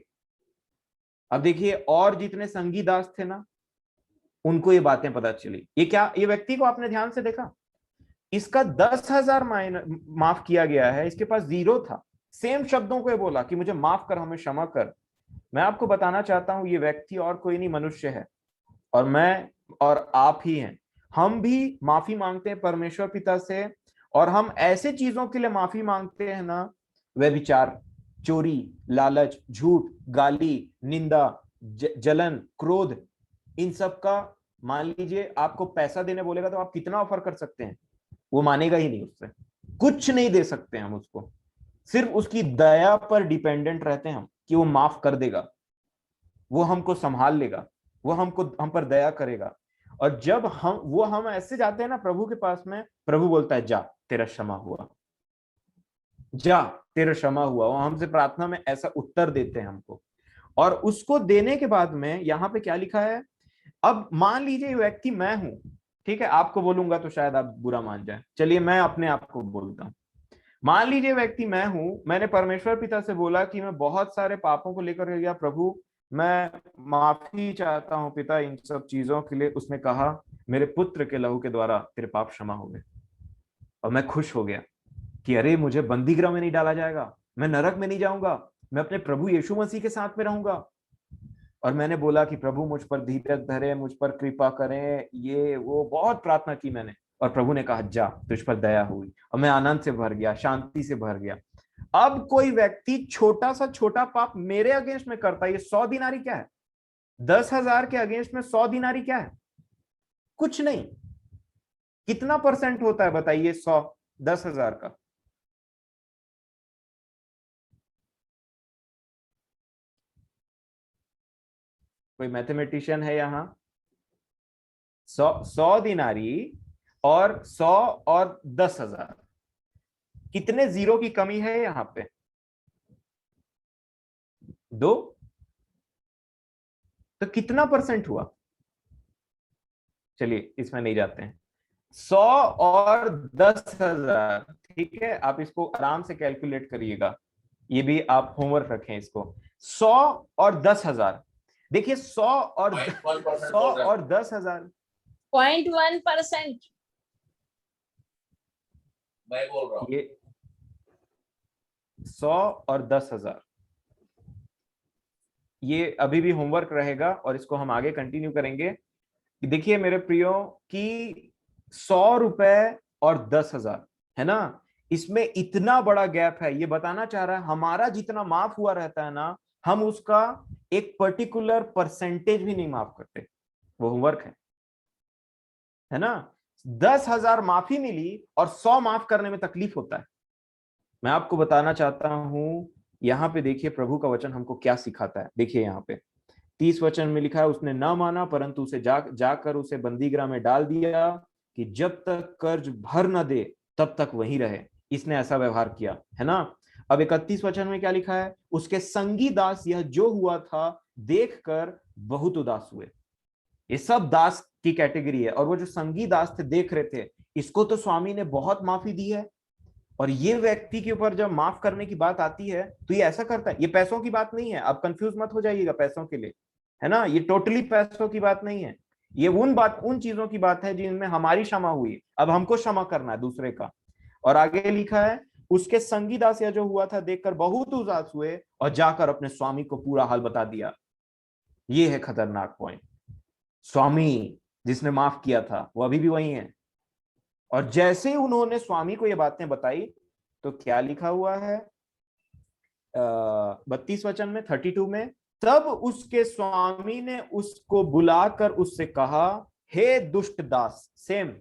अब देखिए, और जितने संगी दास थे ना, उनको ये बातें पता चली। ये क्या, ये व्यक्ति को आपने ध्यान से देखा, इसका 10,000 माफ किया गया है, इसके पास 0 था। सेम शब्दों को ये बोला कि मुझे माफ कर, हमें क्षमा कर। मैं आपको बताना चाहता हूं, ये व्यक्ति और कोई नहीं, मनुष्य है, और मैं और आप ही हैं। हम भी माफी मांगते हैं परमेश्वर पिता से, और हम ऐसे चीजों के लिए माफी मांगते हैं ना, वे विचार, चोरी, लालच, झूठ, गाली, निंदा, जलन, क्रोध, इन सब का। मान लीजिए आपको पैसा देने बोलेगा तो आप कितना ऑफर कर सकते हैं, वो मानेगा ही नहीं, उससे कुछ नहीं दे सकते हम उसको। सिर्फ उसकी दया पर डिपेंडेंट रहते हैं हम कि वो माफ कर देगा, वो हमको संभाल लेगा, वो हम पर दया करेगा। और जब हम ऐसे जाते हैं ना प्रभु के पास में, प्रभु बोलता है जा तेरा क्षमा हुआ, जा तेरा क्षमा हुआ। वो हमसे प्रार्थना में ऐसा उत्तर देते हैं हमको। और उसको देने के बाद में यहाँ पे क्या लिखा है, अब मान लीजिए व्यक्ति मैं हूं, ठीक है, आपको बोलूंगा तो शायद आप बुरा मान जाए, चलिए मैं अपने आप को बोलता हूं। मान लीजिए व्यक्ति मैं हूं, मैंने परमेश्वर पिता से बोला कि मैं बहुत सारे पापों को लेकर गया, प्रभु मैं माफी चाहता हूं पिता इन सब चीजों के लिए। उसने कहा मेरे पुत्र के लहू के द्वारा तेरे पाप क्षमा हो गए। और मैं खुश हो गया कि अरे मुझे बंदीगृह में नहीं डाला जाएगा, मैं नरक में नहीं जाऊंगा, मैं अपने प्रभु यीशु मसीह के साथ में रहूंगा। और मैंने बोला कि प्रभु मुझ पर धीरज धरे, मुझ पर कृपा करें, ये वो बहुत प्रार्थना की मैंने। और प्रभु ने कहा जा तुझ पर दया हुई, और मैं आनंद से भर गया, शांति से भर गया। अब कोई व्यक्ति छोटा सा छोटा पाप मेरे अगेंस्ट में करता है, ये 100 दिनारी क्या है? 10,000 के अगेंस्ट में 100 दिनारी क्या है? कुछ नहीं। कितना परसेंट होता है बताइए 100 10,000 का? कोई मैथमेटिशियन है यहाँ? 100 दिनारी और 100 और 10,000, कितने जीरो की कमी है यहाँ पे? 2। तो कितना परसेंट हुआ? चलिए इसमें नहीं जाते हैं। 100 और 10,000, ठीक है, आप इसको आराम से कैलकुलेट करिएगा, ये भी आप होमवर्क रखें इसको। 100 और 10,000, देखिए 100 और 10,000 0.1%। मैं बोल रहा हूँ ये 100 और 10,000, ये अभी भी होमवर्क रहेगा और इसको हम आगे कंटिन्यू करेंगे। देखिए मेरे प्रियो कि 100 रुपए और 10,000 है ना, इसमें इतना बड़ा गैप है। ये बताना चाह रहा है हमारा जितना माफ हुआ रहता है ना, हम उसका एक पर्टिकुलर परसेंटेज भी नहीं माफ करते। वो होमवर्क है ना। 10,000 माफी मिली और 100 माफ करने में तकलीफ होता है। मैं आपको बताना चाहता हूं, यहाँ पे देखिए प्रभु का वचन हमको क्या सिखाता है। देखिए यहाँ पे 30 वचन में लिखा है, उसने न माना परंतु उसे जाकर उसे बंदीगृह में डाल दिया कि जब तक कर्ज भर न दे तब तक वहीं रहे। इसने ऐसा व्यवहार किया है ना। अब 31 वचन में क्या लिखा है, उसके संगी दास यह जो हुआ था देखकर बहुत उदास हुए। ये सब दास की कैटेगरी है, और वो जो संगी दास थे देख रहे थे, इसको तो स्वामी ने बहुत माफी दी है। और ये व्यक्ति के ऊपर जब माफ करने की बात आती है तो ये ऐसा करता है। ये पैसों की बात नहीं है, आप कंफ्यूज मत हो जाइएगा पैसों के लिए, है ना। ये टोटली पैसों की बात नहीं है। ये उन चीजों की बात है जिनमें हमारी क्षमा हुई, अब हमको क्षमा करना है दूसरे का। और आगे लिखा है, उसके संगी दास यह जो हुआ था देखकर बहुत उदास हुए और जाकर अपने स्वामी को पूरा हाल बता दिया। ये है खतरनाक पॉइंट। स्वामी जिसने माफ किया था वो अभी भी वही है। और जैसे ही उन्होंने स्वामी को ये बातें बताई तो क्या लिखा हुआ है 32 वचन में, 32 में, तब उसके स्वामी ने उसको बुलाकर उससे कहा, हे दुष्ट दास। सेम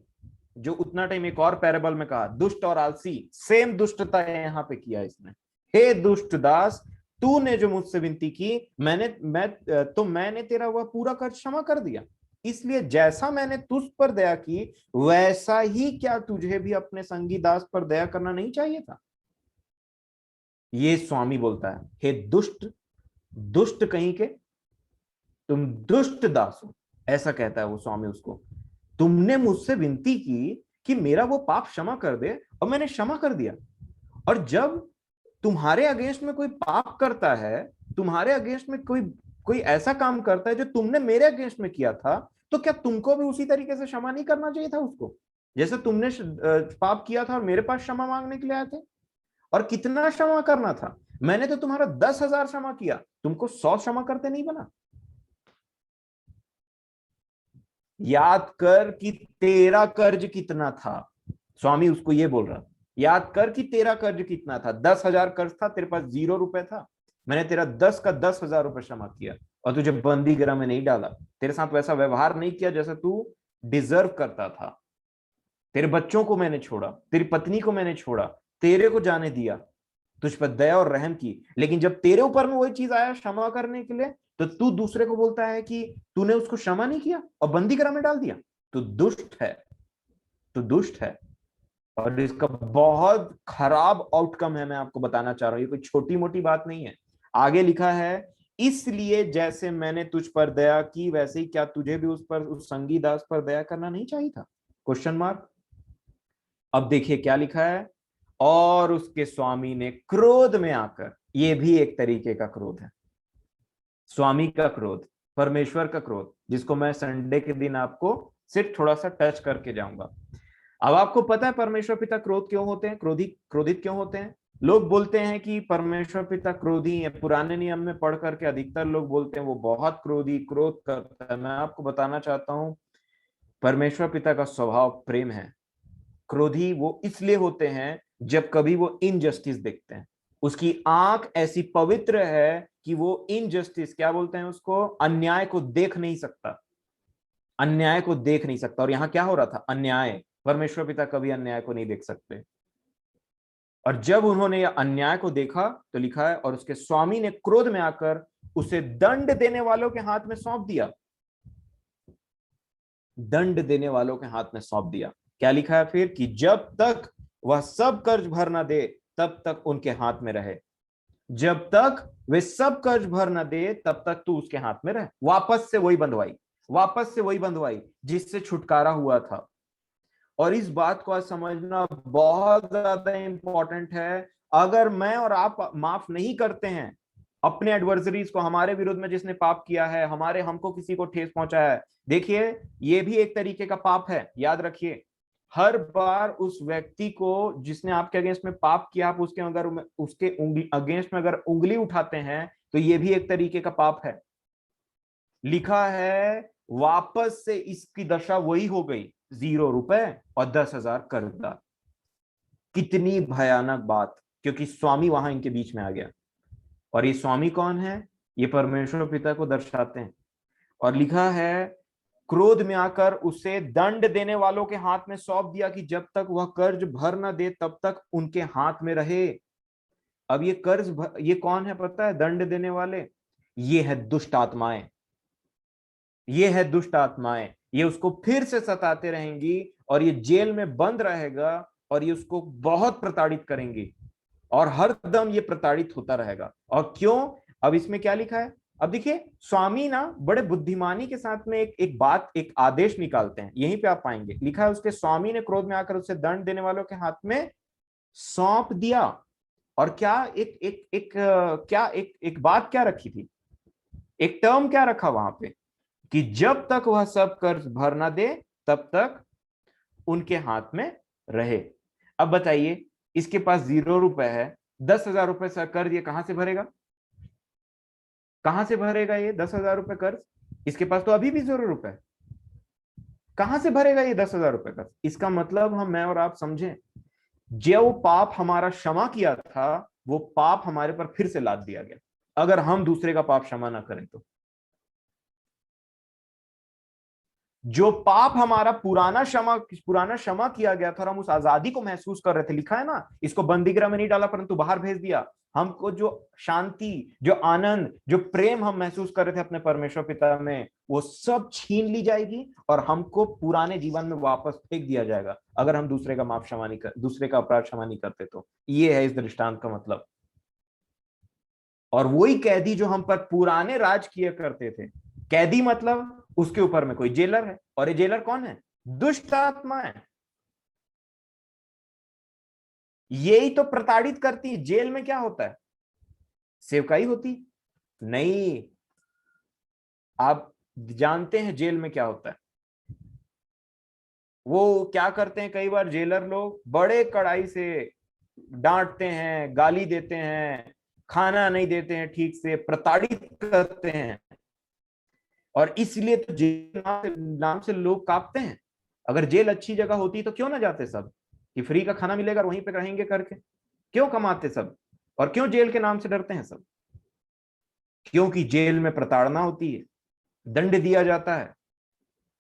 जो उतना टाइम एक और पैराबल में कहा दुष्ट और आलसी, सेम दुष्टता यहाँ पे किया इसने। हे दुष्ट दास, तूने जो मुझसे विनती की मैंने तेरा वह पूरा कर्ज क्षमा कर दिया। इसलिए जैसा मैंने तुझ पर दया की वैसा ही क्या तुझे भी अपने संगी दास पर दया करना नहीं चाहिए था। ये स्वामी बोलता है, हे दुष्ट, दुष्ट कहीं के, तुम दुष्ट दास हो, ऐसा कहता है वो स्वामी उसको। तुमने मुझसे विनती की कि मेरा वो पाप क्षमा कर दे और मैंने क्षमा कर दिया। और जब तुम्हारे अगेंस्ट में कोई पाप करता है, तुम्हारे अगेंस्ट में कोई ऐसा काम करता है जो तुमने मेरे अगेंस्ट में किया था, तो क्या तुमको भी उसी तरीके से क्षमा नहीं करना चाहिए था उसको, जैसे तुमने पाप किया था और मेरे पास क्षमा मांगने के लिए आए थे। और कितना क्षमा करना था, मैंने तो तुम्हारा 10,000 क्षमा किया, तुमको 100 क्षमा करते नहीं बना। याद कर कि तेरा कर्ज कितना था। स्वामी उसको ये बोल रहा, याद कर कि तेरा कर्ज कितना था। 10,000 कर्ज था, तेरे पास 0 रुपए था। मैंने तेरा 10 का 10,000 रुपए क्षमा किया और तुझे बंदी गृह में नहीं डाला। तेरे साथ वैसा व्यवहार नहीं किया जैसा तू डिजर्व करता था। तेरे बच्चों को मैंने छोड़ा, तेरी पत्नी को मैंने छोड़ा, तेरे को जाने दिया, तुझ पर दया और रहम की। लेकिन जब तेरे ऊपर में वही चीज आया क्षमा करने के लिए, तो तू दूसरे को बोलता है कि तूने उसको क्षमा नहीं किया और बंदी गृह में डाल दिया। तू दुष्ट है, तू दुष्ट है। और इसका बहुत खराब आउटकम है, मैं आपको बताना चाह रहा हूं। ये कोई छोटी मोटी बात नहीं है। आगे लिखा है, इसलिए जैसे मैंने तुझ पर दया की वैसे ही क्या तुझे भी उस संगी दास पर दया करना नहीं चाहिए था। Question mark. अब देखिए क्या लिखा है, और उसके स्वामी ने क्रोध में आकर, ये भी एक तरीके का क्रोध है, स्वामी का क्रोध, परमेश्वर का क्रोध, जिसको मैं संडे के दिन आपको सिर्फ थोड़ा सा टच करके जाऊंगा। अब आपको पता है परमेश्वर पिता क्रोध क्यों होते हैं, क्रोधित क्यों होते हैं। लोग बोलते हैं कि परमेश्वर पिता क्रोधी है, पुराने नियम में पढ़ करके अधिकतर लोग बोलते हैं वो बहुत क्रोध करता है। मैं आपको बताना चाहता हूं, परमेश्वर पिता का स्वभाव प्रेम है। क्रोधी वो इसलिए होते हैं जब कभी वो इनजस्टिस देखते हैं। उसकी आंख ऐसी पवित्र है कि वो इनजस्टिस, क्या बोलते हैं उसको, अन्याय को देख नहीं सकता, अन्याय को देख नहीं सकता। और यहां क्या हो रहा था, अन्याय। परमेश्वर पिता कभी अन्याय को नहीं देख सकते। और जब उन्होंने यह अन्याय को देखा तो लिखा है, और उसके स्वामी ने क्रोध में आकर उसे दंड देने वालों के हाथ में सौंप दिया। दंड देने वालों के हाथ में सौंप दिया। क्या लिखा है फिर, कि जब तक वह सब कर्ज भर ना दे तब तक उनके हाथ में रहे। जब तक वे सब कर्ज भर ना दे तब तक तू उसके हाथ में रहे। वापस से वही बंधवाई जिससे छुटकारा हुआ था। और इस बात को आज समझना बहुत ज्यादा इंपॉर्टेंट है। अगर मैं और आप माफ नहीं करते हैं अपने एडवर्सरीज को, हमारे विरुद्ध में जिसने पाप किया है, हमको किसी को ठेस पहुंचाया है, देखिए ये भी एक तरीके का पाप है। याद रखिए, हर बार उस व्यक्ति को जिसने आपके अगेंस्ट में पाप किया, आप उसके अगेंस्ट में अगर उंगली उठाते हैं, तो ये भी एक तरीके का पाप है। लिखा है वापस से इसकी दशा वही हो गई, 0 रुपए और 10,000 कर्जदार। कितनी भयानक बात, क्योंकि स्वामी वहां इनके बीच में आ गया। और ये स्वामी कौन है? ये परमेश्वर पिता को दर्शाते हैं। और लिखा है क्रोध में आकर उसे दंड देने वालों के हाथ में सौंप दिया कि जब तक वह कर्ज भर न दे तब तक उनके हाथ में रहे। अब ये ये कौन है पता है? दंड देने वाले ये है दुष्ट आत्माएं। ये है दुष्ट आत्माएं, ये उसको फिर से सताते रहेंगी और ये जेल में बंद रहेगा और ये उसको बहुत प्रताड़ित करेंगी और हर दम ये प्रताड़ित होता रहेगा। और क्यों? अब इसमें क्या लिखा है? अब देखिए स्वामी ना बड़े बुद्धिमानी के साथ में एक आदेश निकालते हैं। यहीं पे आप पाएंगे लिखा है उसके स्वामी ने क्रोध में आकर उसे दंड देने वालों के हाथ में सौंप दिया। और क्या एक बात क्या रखी थी? एक टर्म क्या रखा वहां पे कि जब तक वह सब कर्ज भर ना दे तब तक उनके हाथ में रहे। अब बताइए इसके पास 0 रुपए है, 10,000 रुपए से कर्ज ये कहां से भरेगा? कहां से भरेगा ये 10,000 रुपए कर्ज? इसके पास तो अभी भी 0 रुपए है, कहां से भरेगा ये 10,000 रुपए कर्ज? इसका मतलब मैं और आप समझें, जो पाप हमारा क्षमा किया था वो पाप हमारे पर फिर से लाद दिया गया अगर हम दूसरे का पाप क्षमा ना करें तो। जो पाप हमारा पुराना क्षमा किया गया था और हम उस आजादी को महसूस कर रहे थे, लिखा है ना इसको बंदीगृह में नहीं डाला परंतु बाहर भेज दिया। हमको जो शांति, जो आनंद, जो प्रेम हम महसूस कर रहे थे अपने परमेश्वर पिता में, वो सब छीन ली जाएगी और हमको पुराने जीवन में वापस फेंक दिया जाएगा अगर हम दूसरे का अपराध क्षमा नहीं करते तो। ये है इस दृष्टांत का मतलब। और वही कैदी जो हम पर पुराने राज किया करते थे, कैदी मतलब उसके ऊपर में कोई जेलर है, और ये जेलर कौन है? दुष्ट आत्मा है। यही तो प्रताड़ित करती है। जेल में क्या होता है? सेवकाई होती नहीं। आप जानते हैं जेल में क्या होता है? वो क्या करते हैं, कई बार जेलर लोग बड़े कड़ाई से डांटते हैं, गाली देते हैं, खाना नहीं देते हैं ठीक से, प्रताड़ित करते हैं। और इसलिए तो जेल नाम से लोग कांपते हैं। अगर जेल अच्छी जगह होती तो क्यों ना जाते सब, कि फ्री का खाना मिलेगा वहीं पे रहेंगे करके। क्यों कमाते सब? और क्यों जेल के नाम से डरते हैं सब? क्योंकि जेल में प्रताड़ना होती है, दंड दिया जाता है,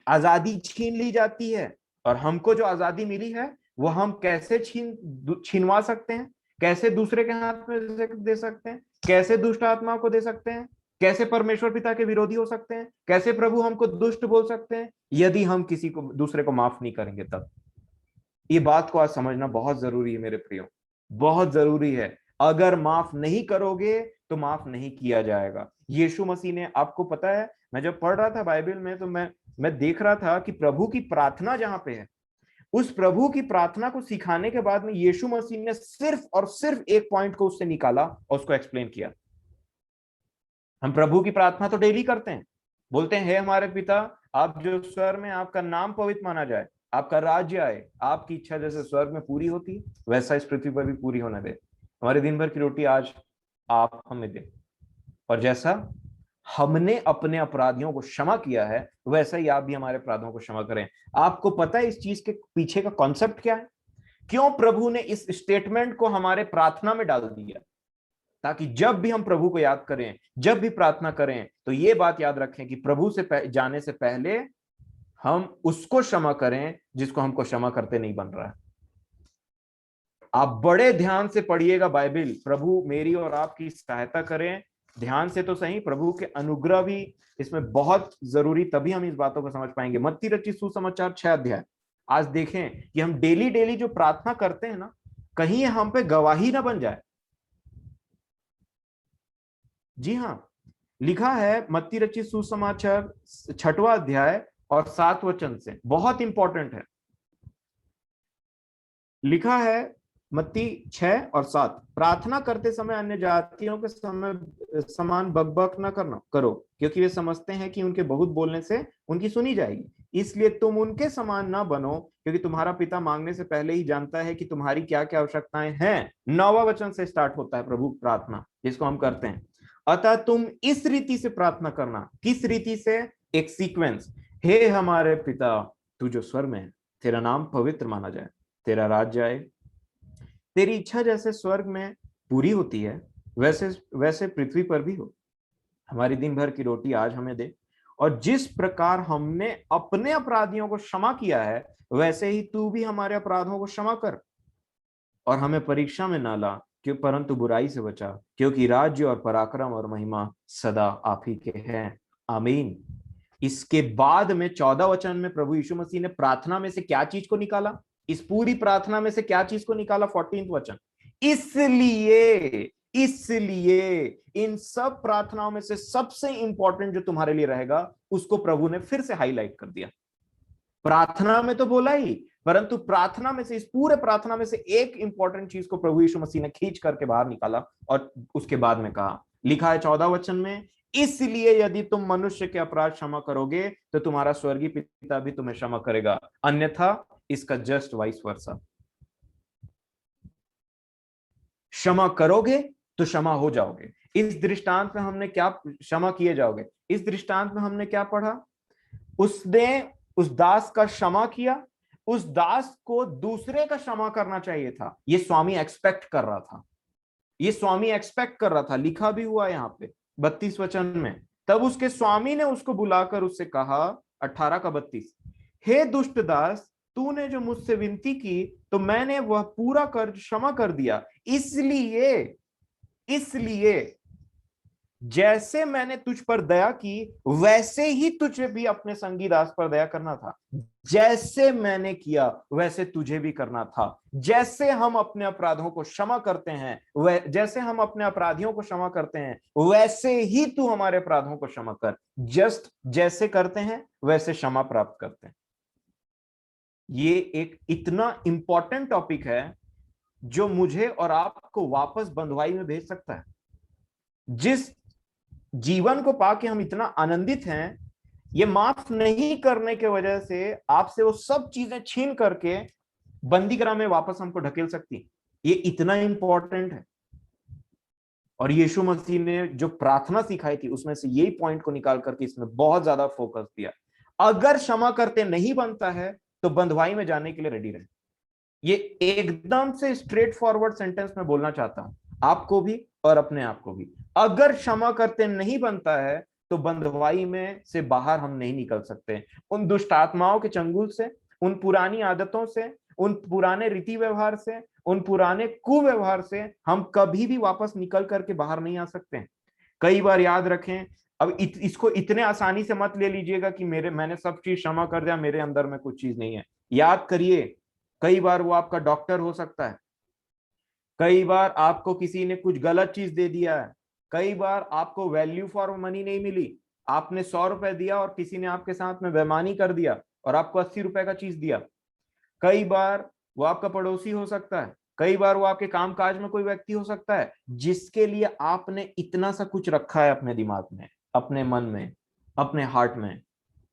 आजादी छीन ली जाती है। और हमको जो आजादी मिली है वो हम कैसे छीनवा सकते हैं? कैसे दूसरे के हाथ में दे सकते हैं? कैसे दुष्ट आत्मा को दे सकते हैं? कैसे परमेश्वर पिता के विरोधी हो सकते हैं? कैसे प्रभु हमको दुष्ट बोल सकते हैं यदि हम किसी को दूसरे को माफ नहीं करेंगे तब? ये बात को आज समझना बहुत जरूरी है मेरे प्रियो, बहुत जरूरी है। अगर माफ नहीं करोगे तो माफ नहीं किया जाएगा। यीशु मसीह ने, आपको पता है, मैं जब पढ़ रहा था बाइबल में तो मैं देख रहा था कि प्रभु की प्रार्थना जहां पे है, उस प्रभु की प्रार्थना को सिखाने के बाद में यीशु मसीह ने सिर्फ और सिर्फ एक पॉइंट को उससे निकाला और उसको एक्सप्लेन किया। हम प्रभु की प्रार्थना तो डेली करते हैं, बोलते हैं हे हमारे पिता आप जो स्वर्ग में, आपका नाम पवित्र माना जाए, आपका राज्य आए, आपकी इच्छा जैसे स्वर्ग में पूरी होती वैसा इस पृथ्वी पर भी पूरी होने दे। हमारे दिन भर की रोटी आज आप हमें दे, और जैसा हमने अपने अपराधियों को क्षमा किया है वैसा ही आप भी हमारे अपराधों को क्षमा करें। आपको पता है इस चीज के पीछे का कॉन्सेप्ट क्या है? क्यों प्रभु ने इस स्टेटमेंट को हमारे प्रार्थना में डाल दिया? ताकि जब भी हम प्रभु को याद करें, जब भी प्रार्थना करें, तो ये बात याद रखें कि प्रभु से जाने से पहले हम उसको क्षमा करें जिसको हमको क्षमा करते नहीं बन रहा है। आप बड़े ध्यान से पढ़िएगा बाइबल। प्रभु मेरी और आपकी सहायता करें, ध्यान से तो सही, प्रभु के अनुग्रह भी इसमें बहुत जरूरी, तभी हम इस बातों को समझ पाएंगे। मत्ती रचित सुसमाचार 6 अध्याय आज देखें कि हम डेली जो प्रार्थना करते हैं ना, कहीं हम पे गवाही ना बन जाए। जी हाँ, लिखा है मत्ती रचित सुसमाचार 6वां अध्याय और 7 वचन से, बहुत इंपॉर्टेंट है। लिखा है मत्ती 6 और 7, प्रार्थना करते समय अन्य जातियों के समान बकबक न करो, क्योंकि वे समझते हैं कि उनके बहुत बोलने से उनकी सुनी जाएगी। इसलिए तुम उनके समान न बनो, क्योंकि तुम्हारा पिता मांगने से पहले ही जानता है कि तुम्हारी क्या क्या आवश्यकताएं हैं। 9वां वचन से स्टार्ट होता है प्रभु प्रार्थना जिसको हम करते हैं। अतः तुम इस रीति से प्रार्थना करना। किस रीति से? एक सीक्वेंस। हे हमारे पिता तू जो स्वर्ग में है, तेरा नाम पवित्र माना जाए, तेरा राज्य आए, तेरी इच्छा जैसे स्वर्ग में पूरी होती है वैसे वैसे पृथ्वी पर भी हो। हमारी दिन भर की रोटी आज हमें दे, और जिस प्रकार हमने अपने अपराधियों को क्षमा किया है वैसे ही तू भी हमारे अपराधों को क्षमा कर, और हमें परीक्षा में ना ला क्यों, परंतु बुराई से बचा, क्योंकि राज्य और पराक्रम और महिमा सदा आप ही के हैं। आमीन। इसके बाद में 14 वचन में प्रभु यीशु मसीह ने प्रार्थना में से क्या चीज को निकाला? इस पूरी प्रार्थना में से क्या चीज को निकाला? 14वां वचन, इसलिए इन सब प्रार्थनाओं में से सबसे इंपॉर्टेंट जो तुम्हारे लिए रहेगा उसको प्रभु ने फिर से हाईलाइट कर दिया। प्रार्थना में तो बोला ही, परंतु प्रार्थना में से, इस पूरे प्रार्थना में से एक इंपॉर्टेंट चीज को प्रभु यीशु मसीह ने खींच करके बाहर निकाला, और उसके बाद में कहा, लिखा है 14 वचन में, इसलिए यदि तुम मनुष्य के अपराध क्षमा करोगे तो तुम्हारा स्वर्गीय पिता भी तुम्हें क्षमा करेगा, अन्यथा इसका जस्ट वाइस वर्सा। क्षमा करोगे तो क्षमा हो जाओगे। इस दृष्टांत में हमने क्या, क्षमा किए जाओगे, इस दृष्टांत में हमने क्या पढ़ा? उसने उस दास का क्षमा किया, उस दास को दूसरे का क्षमा करना चाहिए था। ये स्वामी एक्सपेक्ट कर रहा था, ये स्वामी एक्सपेक्ट कर रहा था। लिखा भी हुआ यहाँ पे 32 वचन में, तब उसके स्वामी ने उसको बुलाकर उससे कहा, 18 का 32, हे दुष्ट दास, तूने जो मुझसे विनती की तो मैंने वह पूरा कर्ज क्षमा कर दिया, इसलिए जैसे मैंने तुझ पर दया की वैसे ही तुझे भी अपने संगी दास पर दया करना था। जैसे मैंने किया वैसे तुझे भी करना था। जैसे हम अपने अपराधों को क्षमा करते हैं, जैसे हम अपने अपराधियों को क्षमा करते हैं वैसे ही तू हमारे अपराधों को क्षमा कर। जस्ट जैसे करते हैं वैसे क्षमा प्राप्त करते हैं। ये एक इतना इंपॉर्टेंट टॉपिक है जो मुझे और आपको वापस बंधुआई में भेज सकता है। जिस जीवन को पाके हम इतना आनंदित हैं, ये माफ नहीं करने के वजह से आपसे वो सब चीजें छीन करके बंदीगृह में वापस हमको ढकेल सकती। ये इतना इंपॉर्टेंट है। और यीशु मसीह ने जो प्रार्थना सिखाई थी उसमें से यही पॉइंट को निकाल करके इसमें बहुत ज्यादा फोकस दिया। अगर क्षमा करते नहीं बनता है तो बंधुआई में जाने के लिए रेडी रहे। ये एकदम से स्ट्रेट फॉरवर्ड सेंटेंस में बोलना चाहता हूं आपको भी और अपने आप को भी। अगर क्षमा करते नहीं बनता है तो बंधुआई में से बाहर हम नहीं निकल सकते। उन दुष्ट आत्माओं के चंगुल से, उन पुरानी आदतों से, उन पुराने रीति व्यवहार से, उन पुराने कुव्यवहार से हम कभी भी वापस निकल करके बाहर नहीं आ सकते। कई बार याद रखें, अब इसको इतने आसानी से मत ले लीजिएगा कि मैंने सब चीज क्षमा कर दिया, मेरे अंदर में कुछ चीज नहीं है। याद करिए, कई बार वो आपका डॉक्टर हो सकता है, कई बार आपको किसी ने कुछ गलत चीज दे दिया है, कई बार आपको वैल्यू फॉर मनी नहीं मिली, आपने 100 रुपए दिया और किसी ने आपके साथ में बेईमानी कर दिया और आपको 80 रुपए का चीज दिया। कई बार वो आपका पड़ोसी हो सकता है, कई बार वो आपके कामकाज में कोई व्यक्ति हो सकता है जिसके लिए आपने इतना सा कुछ रखा है अपने दिमाग में, अपने मन में, अपने हार्ट में।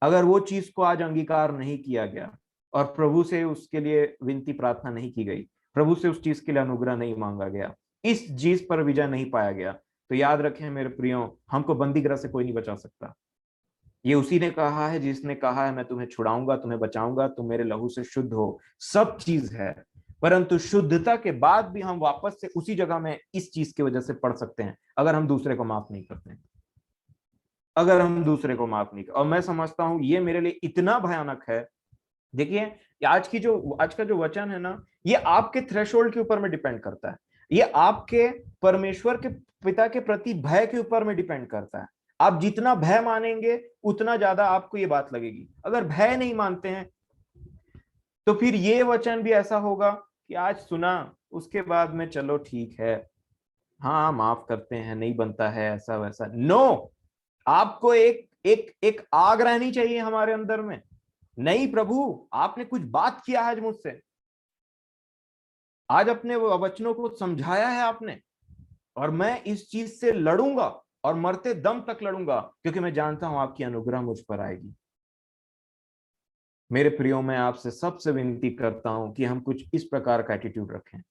अगर वो चीज को आज अंगीकार नहीं किया गया और प्रभु से उसके लिए विनती प्रार्थना नहीं की गई, प्रभु से उस चीज के लिए अनुग्रह नहीं मांगा गया, इस चीज पर विजय नहीं पाया गया, तो याद रखें मेरे प्रियो, हमको बंदीगृह से कोई नहीं बचा सकता। ये उसी ने कहा है जिसने कहा है मैं तुम्हें छुड़ाऊंगा, तुम्हें बचाऊंगा, तुम मेरे लहू से शुद्ध हो। सब चीज है, परंतु शुद्धता के बाद भी हम वापस से उसी जगह में इस चीज की वजह से पड़ सकते हैं अगर हम दूसरे को माफ नहीं करते, अगर हम दूसरे को माफ नहीं। और मैं समझता हूं ये मेरे लिए इतना भयानक है। देखिए, आज का जो वचन है ना, ये आपके थ्रेशोल्ड के ऊपर में डिपेंड करता है। ये आपके परमेश्वर के पिता के प्रति भय के ऊपर में डिपेंड करता है। आप जितना भय मानेंगे उतना ज्यादा आपको ये बात लगेगी। अगर भय नहीं मानते हैं तो फिर ये वचन भी ऐसा होगा कि आज सुना, उसके बाद में चलो ठीक है, हाँ माफ करते हैं, नहीं बनता है ऐसा वैसा। नो, आपको एक आग रहनी चाहिए हमारे अंदर में। नहीं प्रभु, आपने कुछ बात किया है आज मुझसे, आज अपने वो वचनों को समझाया है आपने, और मैं इस चीज से लड़ूंगा और मरते दम तक लड़ूंगा, क्योंकि मैं जानता हूं आपकी अनुग्रह मुझ पर आएगी। मेरे प्रियो, मैं आपसे सबसे विनती करता हूं कि हम कुछ इस प्रकार का एटीट्यूड रखें।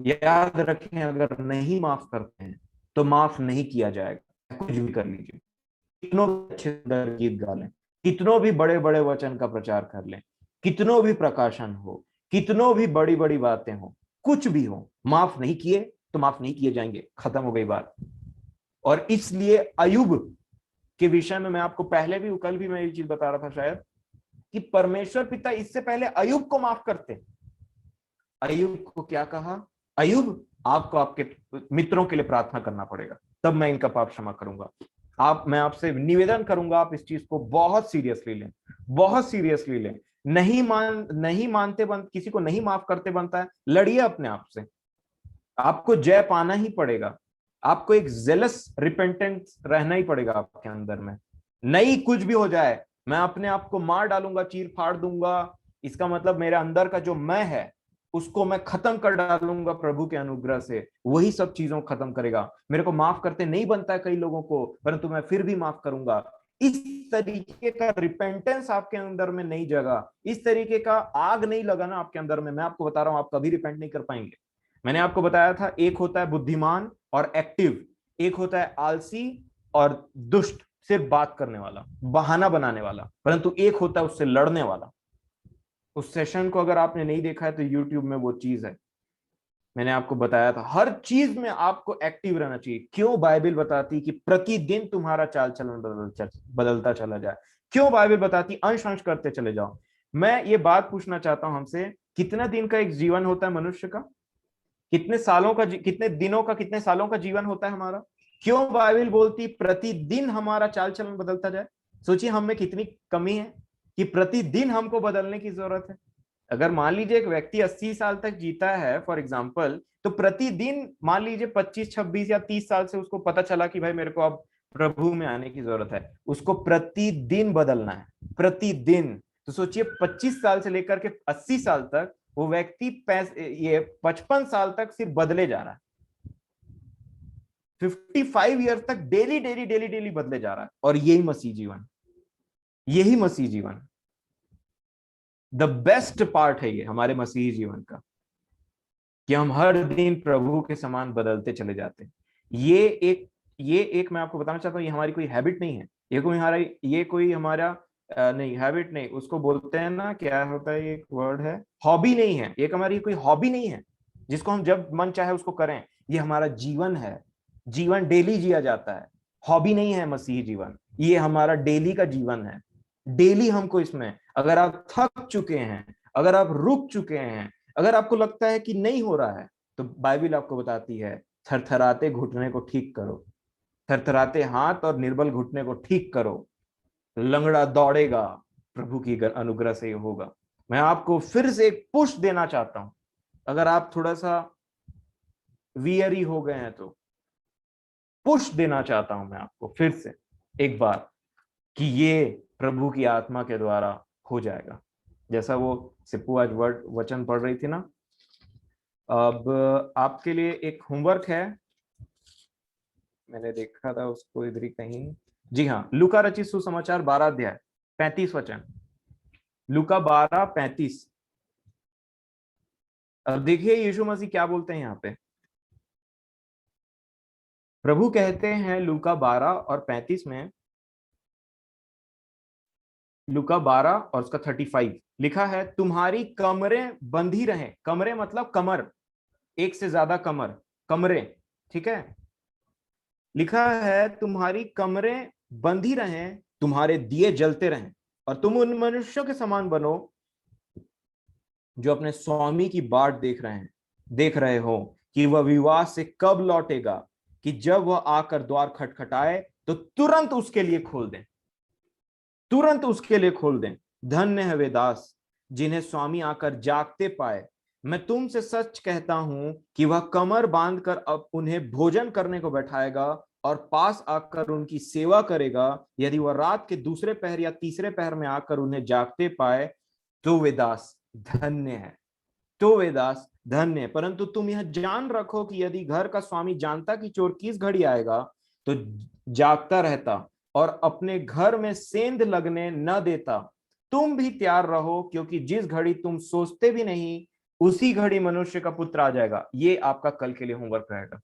याद रखें, अगर नहीं माफ करते हैं तो माफ नहीं किया जाएगा। कुछ भी कर लीजिए, कितनों भी अच्छे सुंदर गीत गा लें, कितनों भी बड़े बड़े वचन का प्रचार कर लें, कितनों भी प्रकाशन हो, कितनों भी बड़ी बड़ी बातें हो, कुछ भी हो, माफ नहीं किए तो माफ नहीं किए जाएंगे। खत्म हो गई बात। और इसलिए अय्यूब के विषय में मैं आपको पहले भी, कल भी मैं ये चीज बता रहा था शायद, कि परमेश्वर पिता इससे पहले अय्यूब को माफ करते। अय्यूब को क्या कहा? अय्यूब, आपको आपके मित्रों के लिए प्रार्थना करना पड़ेगा, तब मैं इनका पाप क्षमा करूंगा। मैं आपसे निवेदन करूंगा, आप इस चीज को बहुत सीरियसली लें, बहुत सीरियसली लें। नहीं मानते किसी को नहीं माफ करते बनता है, लड़िए अपने आप से, आपको जय पाना ही पड़ेगा। आपको एक जेलस रिपेंटेंस रहना ही पड़ेगा आपके अंदर में। नहीं, कुछ भी हो जाए, मैं अपने आप को मार डालूंगा, चीर फाड़ दूंगा, इसका मतलब मेरे अंदर का जो मैं है उसको मैं खत्म कर डालूंगा प्रभु के अनुग्रह से, वही सब चीजों को खत्म करेगा। मेरे को माफ करते नहीं बनता है कई लोगों को, परंतु मैं फिर भी माफ करूंगा। इस तरीके का रिपेंटेंस आपके अंदर में नहीं जगा, इस तरीके का आग नहीं लगा ना आपके अंदर में, मैं आपको बता रहा हूं, आप कभी रिपेंट नहीं कर पाएंगे। मैंने आपको बताया था, एक होता है बुद्धिमान और एक्टिव, एक होता है आलसी और दुष्ट, सिर्फ बात करने वाला, बहाना बनाने वाला, परंतु एक होता है उससे लड़ने वाला। उस सेशन को अगर आपने नहीं देखा है तो YouTube में वो चीज है, मैंने आपको बताया था। हर चीज में आपको एक्टिव रहना चाहिए। क्यों बाइबल बताती कि प्रतिदिन तुम्हारा चाल चलन बदलता चला जाए? क्यों बाइबल बताती अंश अंश करते चले जाओ? मैं ये बात पूछना चाहता हूं हमसे, कितना दिन का एक जीवन होता है मनुष्य का? कितने सालों का, कितने दिनों का, कितने सालों का जीवन होता है हमारा? क्यों बाइबल बोलती प्रतिदिन हमारा चाल चलन बदलता जाए? सोचिए हम में कितनी कमी है कि प्रतिदिन हमको बदलने की जरूरत है। अगर मान लीजिए एक व्यक्ति 80 साल तक जीता है फॉर एग्जांपल, तो प्रतिदिन मान लीजिए 25, 26 या 30 साल से उसको पता चला कि भाई मेरे को अब प्रभु में आने की जरूरत है, उसको प्रतिदिन बदलना है, प्रतिदिन। तो सोचिए 25 साल से लेकर के 80 साल तक वो व्यक्ति ये 55 साल तक सिर्फ बदले जा रहा है, 55 ईयर तक डेली डेली डेली डेली बदले जा रहा है। और यही मसीह जीवन, यही मसीह जीवन, द बेस्ट पार्ट है ये हमारे मसीही जीवन का, कि हम हर दिन प्रभु के समान बदलते चले जाते हैं। ये एक मैं आपको बताना चाहता हूँ, ये हमारी कोई हैबिट नहीं है, ये कोई हमारा नहीं, हैबिट नहीं, उसको बोलते हैं ना, क्या होता है, एक वर्ड है, हॉबी नहीं है। एक हमारी कोई हॉबी नहीं है जिसको हम जब मन चाहे उसको करें। ये हमारा जीवन है, जीवन डेली जिया जाता है, हॉबी नहीं है मसीही जीवन, ये हमारा डेली का जीवन है। डेली हमको इसमें, अगर आप थक चुके हैं, अगर आप रुक चुके हैं, अगर आपको लगता है कि नहीं हो रहा है, तो बाइबल आपको बताती है थरथराते घुटने को ठीक करो, थरथराते हाथ और निर्बल घुटने को ठीक करो, लंगड़ा दौड़ेगा, प्रभु की अनुग्रह से होगा। मैं आपको फिर से एक पुश देना चाहता हूं, अगर आप थोड़ा सा वियरी हो गए हैं तो पुश देना चाहता हूं मैं आपको फिर से एक बार, कि ये प्रभु की आत्मा के द्वारा हो जाएगा। जैसा वो सिप्पू आज वचन पढ़ रही थी ना, अब आपके लिए एक होमवर्क है, मैंने देखा था उसको इधर ही कहीं, जी हाँ, लूका रचित सुसमाचार 12 अध्याय 35 वचन, लूका 12:35। अब देखिए यीशु मसीह क्या बोलते हैं यहाँ पे। प्रभु कहते हैं लूका 12:35 में, लूका 12 और उसका 35 लिखा है, तुम्हारी कमरें बंधी रहें। कमरे मतलब कमर, एक से ज्यादा कमरे, ठीक है। लिखा है तुम्हारी कमरें बंधी रहें, तुम्हारे दिए जलते रहें, और तुम उन मनुष्यों के समान बनो जो अपने स्वामी की बाट देख रहे हो कि वह विवाह से कब लौटेगा, कि जब वह आकर द्वार खटखटाए तो तुरंत उसके लिए खोल दें, तुरंत उसके लिए खोल दें। धन्य है वे दास जिन्हें स्वामी आकर जागते पाए। मैं तुमसे सच कहता हूं कि वह कमर बांधकर अब उन्हें भोजन करने को बैठाएगा और पास आकर उनकी सेवा करेगा। यदि वह रात के दूसरे पहर या तीसरे पहर में आकर उन्हें जागते पाए तो वे दास धन्य है, तो वे दास धन्य है। परंतु तुम यह जान रखो कि यदि घर का स्वामी जानता कि चोर किस घड़ी आएगा तो जागता रहता और अपने घर में सेंध लगने न देता। तुम भी तैयार रहो, क्योंकि जिस घड़ी तुम सोचते भी नहीं उसी घड़ी मनुष्य का पुत्र आ जाएगा। ये आपका कल के लिए होमवर्क रहेगा।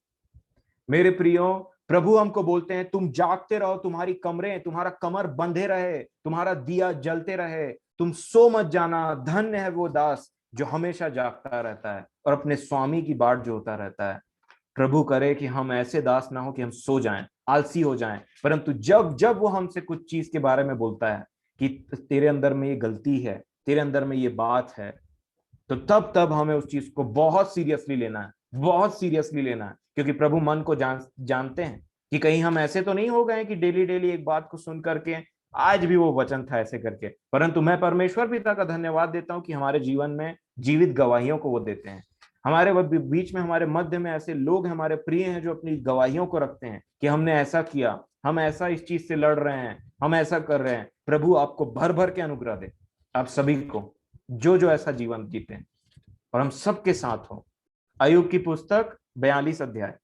मेरे प्रियो, प्रभु हमको बोलते हैं तुम जागते रहो, तुम्हारी कमरें, तुम्हारा कमर बंधे रहे, तुम्हारा दिया जलते रहे, तुम सो मत जाना। धन्य है वो दास जो हमेशा जागता रहता है और अपने स्वामी की बाट जोता रहता है। प्रभु करे कि हम ऐसे दास ना हो कि हम सो जाएं, आलसी हो जाएं, परंतु जब जब वो हमसे कुछ चीज के बारे में बोलता है कि तेरे अंदर में ये गलती है, तेरे अंदर में ये बात है, तो तब तब हमें उस चीज को बहुत सीरियसली लेना है, बहुत सीरियसली लेना है। क्योंकि प्रभु मन को जानते हैं कि कहीं हम ऐसे तो नहीं हो गए कि डेली डेली एक बात को सुन करके आज भी वो वचन था ऐसे करके। परंतु मैं परमेश्वर पिता का धन्यवाद देता हूं कि हमारे जीवन में जीवित गवाहियों को वो देते हैं। हमारे बीच में, हमारे मध्य में ऐसे लोग हमारे प्रिय हैं जो अपनी गवाहियों को रखते हैं कि हमने ऐसा किया, हम ऐसा इस चीज से लड़ रहे हैं, हम ऐसा कर रहे हैं। प्रभु आपको भर भर के अनुग्रह दे, आप सभी को जो जो ऐसा जीवन जीते हैं और हम सबके साथ हो। अय्यूब की पुस्तक 42 अध्याय,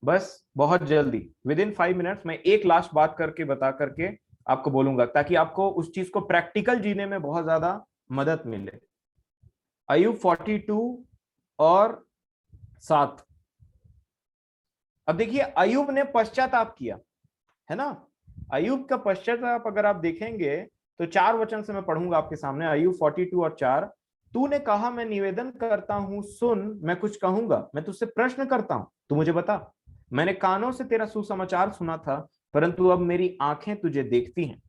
बस बहुत जल्दी विद इन 5 मिनट्स मैं एक लास्ट बात करके बता करके आपको बोलूंगा, ताकि आपको उस चीज को प्रैक्टिकल जीने में बहुत ज्यादा मदद मिले। अय्यूब 42 और 7। अब देखिए, अय्यूब ने पश्चाताप किया, है ना। अय्यूब का पश्चाताप अगर आप देखेंगे तो 4 वचन से मैं पढ़ूंगा आपके सामने। अय्यूब 42 और 4। तूने कहा मैं निवेदन करता हूं, सुन मैं कुछ कहूंगा, मैं तुझसे प्रश्न करता हूं, तू मुझे बता। मैंने कानों से तेरा सुसमाचार सुना था, परंतु अब मेरी आंखें तुझे देखती हैं।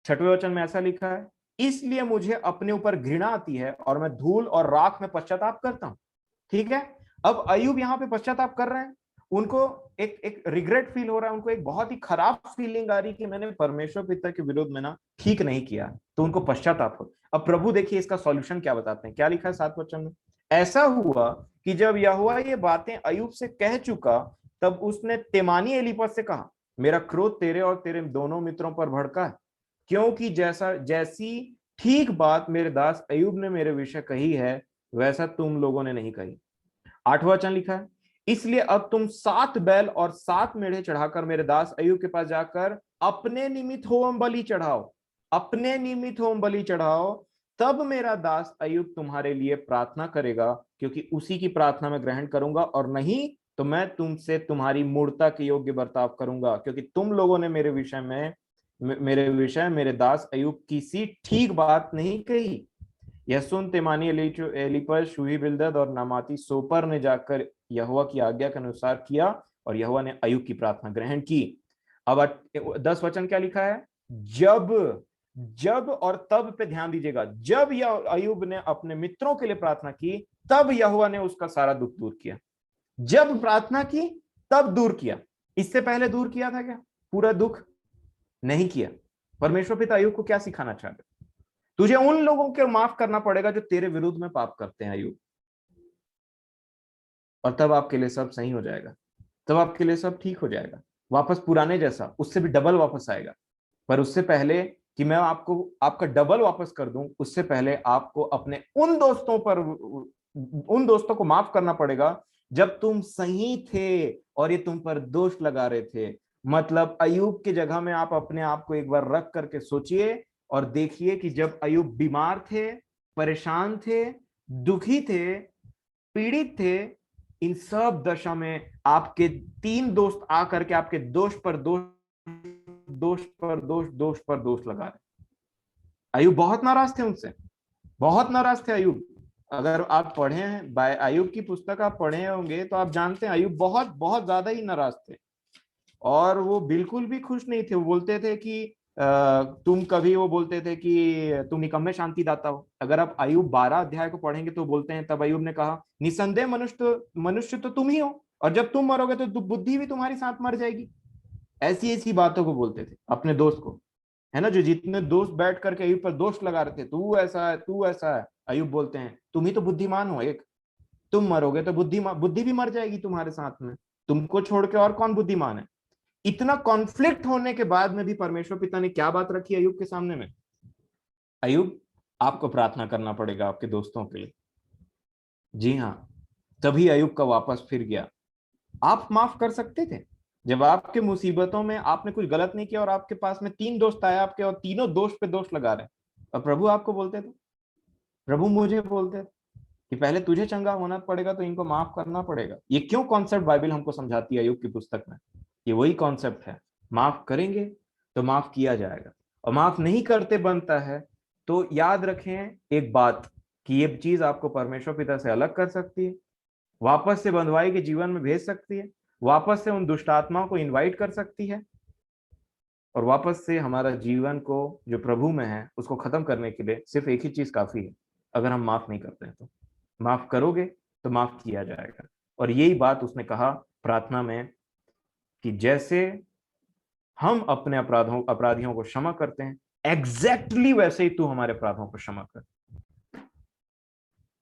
6वें वचन में ऐसा लिखा है, इसलिए मुझे अपने ऊपर घृणा आती है और मैं धूल और राख में पश्चाताप करता हूं। ठीक है, अब अय्यूब यहाँ पे पश्चाताप कर रहे हैं, उनको एक रिग्रेट फील हो रहा है, उनको एक बहुत ही खराब फीलिंग आ रही कि मैंने परमेश्वर पिता के विरोध में ना ठीक नहीं किया, तो उनको पश्चाताप हो। अब प्रभु देखिए इसका सॉल्यूशन क्या बताते हैं, क्या लिखा है 7 वचन में। ऐसा हुआ कि जब यहोवा ये बातें अय्यूब से कह चुका, तब उसने तेमानी एलीपज से कहा, मेरा क्रोध तेरे और तेरे दोनों मित्रों पर भड़का है, क्योंकि जैसी ठीक बात मेरे दास अय्यूब ने मेरे विषय कही है, वैसा तुम लोगों ने नहीं कही। 8वां वचन लिखा है, इसलिए अब तुम 7 बैल और 7 मेढ़े चढ़ाकर मेरे दास अय्यूब के पास जाकर अपने निमित्त होम बलि चढ़ाओ, अपने निमित्त होम बलि चढ़ाओ, तब मेरा दास अय्यूब तुम्हारे लिए प्रार्थना करेगा, क्योंकि उसी की प्रार्थना में ग्रहण करूंगा, और नहीं तो मैं तुमसे तुम्हारी मूर्ता के योग्य बर्ताव करूंगा, क्योंकि तुम लोगों ने मेरे विषय मेरे दास अय्यूब किसी ठीक बात नहीं कही। यह सुन तेमानी एलीपज, शूही बिल्दद और नामाती सोपर ने जाकर यहोवा की आज्ञा के अनुसार किया, और यहोवा ने अय्यूब की प्रार्थना ग्रहण की। अब 10 वचन क्या लिखा है, जब और तब पे ध्यान दीजिएगा। जब अय्यूब ने अपने मित्रों के लिए प्रार्थना की, तब यहोवा ने उसका सारा दुख दूर किया। जब प्रार्थना की तब दूर किया, इससे पहले दूर किया था क्या पूरा दुख? नहीं किया। परमेश्वर पिता अय्यूब को क्या सिखाना चाहते, तुझे उन लोगों को माफ करना पड़ेगा जो तेरे विरुद्ध में पाप करते हैं अय्यूब, और तब आपके लिए सब सही हो जाएगा, तब आपके लिए सब ठीक हो जाएगा, वापस पुराने जैसा, उससे भी डबल वापस आएगा। पर उससे पहले कि मैं आपको आपका डबल वापस कर दूं, उससे पहले आपको अपने उन दोस्तों को माफ करना पड़ेगा जब तुम सही थे और ये तुम पर दोष लगा रहे थे। मतलब अय्यूब की जगह में आप अपने आप को एक बार रख करके सोचिए और देखिए कि जब अय्यूब बीमार थे, परेशान थे, दुखी थे, पीड़ित थे, इन सब दशा में आपके 3 दोस्त आकर के आपके दोष पर दोष लगा रहे। अय्यूब बहुत नाराज थे उनसे, बहुत नाराज थे अय्यूब। अगर आप पढ़े हैं अय्यूब की पुस्तक आप पढ़े होंगे तो आप जानते हैं अय्यूब बहुत बहुत ज्यादा ही नाराज थे, और वो बिल्कुल भी खुश नहीं थे। वो बोलते थे कि वो बोलते थे कि तुम निकम्मे शांति दाता हो। अगर आप अय्यूब 12 अध्याय को पढ़ेंगे तो बोलते हैं, तब अय्यूब ने कहा, निसंदेह मनुष्य तो तुम ही हो, और जब तुम मरोगे तो बुद्धि भी तुम्हारी साथ मर जाएगी। ऐसी ऐसी बातों को बोलते थे अपने दोस्त को, है ना। जो जितने दोस्त बैठ करके अय्यूब पर दोष लगा रहे थे, तू ऐसा है, तू ऐसा है, अय्यूब बोलते हैं तुम ही तो बुद्धिमान हो, एक तुम मरोगे तो बुद्धि भी मर जाएगी तुम्हारे साथ में, तुमको छोड़ के और कौन बुद्धिमान है। इतना कॉन्फ्लिक्ट होने के बाद में भी परमेश्वर पिता ने क्या बात रखी अय्यूब के सामने में, अय्यूब आपको प्रार्थना करना पड़ेगा आपके दोस्तों के लिए। जी हाँ, तभी अय्यूब का वापस फिर गया। आप माफ कर सकते थे जब आपके मुसीबतों में आपने कुछ गलत नहीं किया और आपके पास में 3 दोस्त आए आपके और तीनों दोस्त पे दोष लगा रहे, और प्रभु आपको बोलते थे, प्रभु मुझे बोलते थे कि पहले तुझे चंगा होना पड़ेगा तो इनको माफ करना पड़ेगा। ये क्यों कॉन्सेप्ट बाइबल हमको समझाती है अय्यूब की पुस्तक में? ये वही कॉन्सेप्ट है, माफ करेंगे तो माफ किया जाएगा, और माफ नहीं करते बनता है तो याद रखें एक बात कि ये चीज आपको परमेश्वर पिता से अलग कर सकती है, वापस से बंधुआई के जीवन में भेज सकती है, वापस से उन दुष्ट आत्माओं को इनवाइट कर सकती है, और वापस से हमारा जीवन को जो प्रभु में है उसको खत्म करने के लिए सिर्फ एक ही चीज काफी है, अगर हम माफ नहीं करते हैं तो। माफ करोगे तो माफ किया जाएगा। और यही बात उसने कहा प्रार्थना में कि जैसे हम अपने अपराधियों को क्षमा करते हैं, एग्जैक्टली वैसे ही तू हमारे अपराधों को क्षमा कर।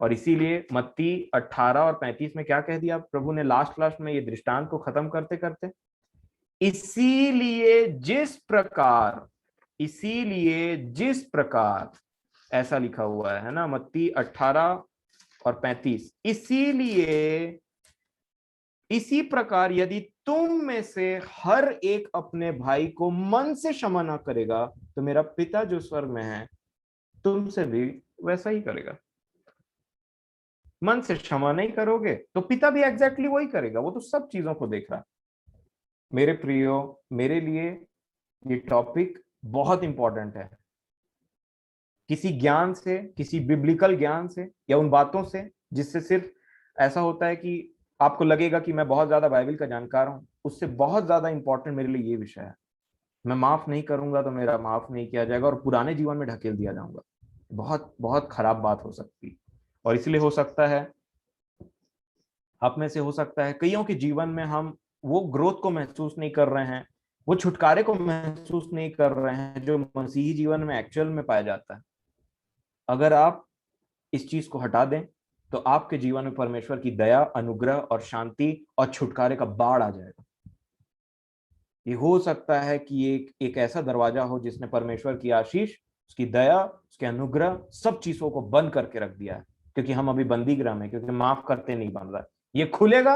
और इसीलिए मत्ती 18 और 35 में क्या कह दिया प्रभु ने लास्ट में ये दृष्टांत को खत्म करते करते, इसीलिए जिस प्रकार ऐसा लिखा हुआ है ना, मत्ती 18 और 35, इसीलिए इसी प्रकार यदि तुम में से हर एक अपने भाई को मन से क्षमा ना करेगा तो मेरा पिता जो स्वर्ग में है तुमसे भी वैसा ही करेगा। मन से क्षमा नहीं करोगे तो पिता भी एग्जैक्टली वही करेगा, वो तो सब चीजों को देख रहा है। मेरे प्रियो, मेरे लिए ये टॉपिक बहुत इंपॉर्टेंट है। किसी ज्ञान से, किसी बिब्लिकल ज्ञान से या उन बातों से जिससे सिर्फ ऐसा होता है कि आपको लगेगा कि मैं बहुत ज्यादा बाइबल का जानकार हूं, उससे बहुत ज्यादा इंपॉर्टेंट मेरे लिए ये विषय है। मैं माफ नहीं करूंगा तो मेरा माफ नहीं किया जाएगा और पुराने जीवन में ढकेल दिया जाऊंगा। बहुत बहुत खराब बात हो सकती है। और इसलिए हो सकता है आप में से हो सकता है कईयों के जीवन में हम वो ग्रोथ को महसूस नहीं कर रहे हैं, वो छुटकारे को महसूस नहीं कर रहे हैं जो मसीही जीवन में एक्चुअल में पाया जाता है। अगर आप इस चीज को हटा दें तो आपके जीवन में परमेश्वर की दया, अनुग्रह और शांति और छुटकारे का बाढ़ आ जाएगा। ये हो सकता है कि एक ऐसा दरवाजा हो जिसने परमेश्वर की आशीष, उसकी दया, उसके अनुग्रह सब चीजों को बंद करके रख दिया है, क्योंकि हम अभी बंदी गृह में, क्योंकि माफ करते नहीं बन रहा है। ये खुलेगा,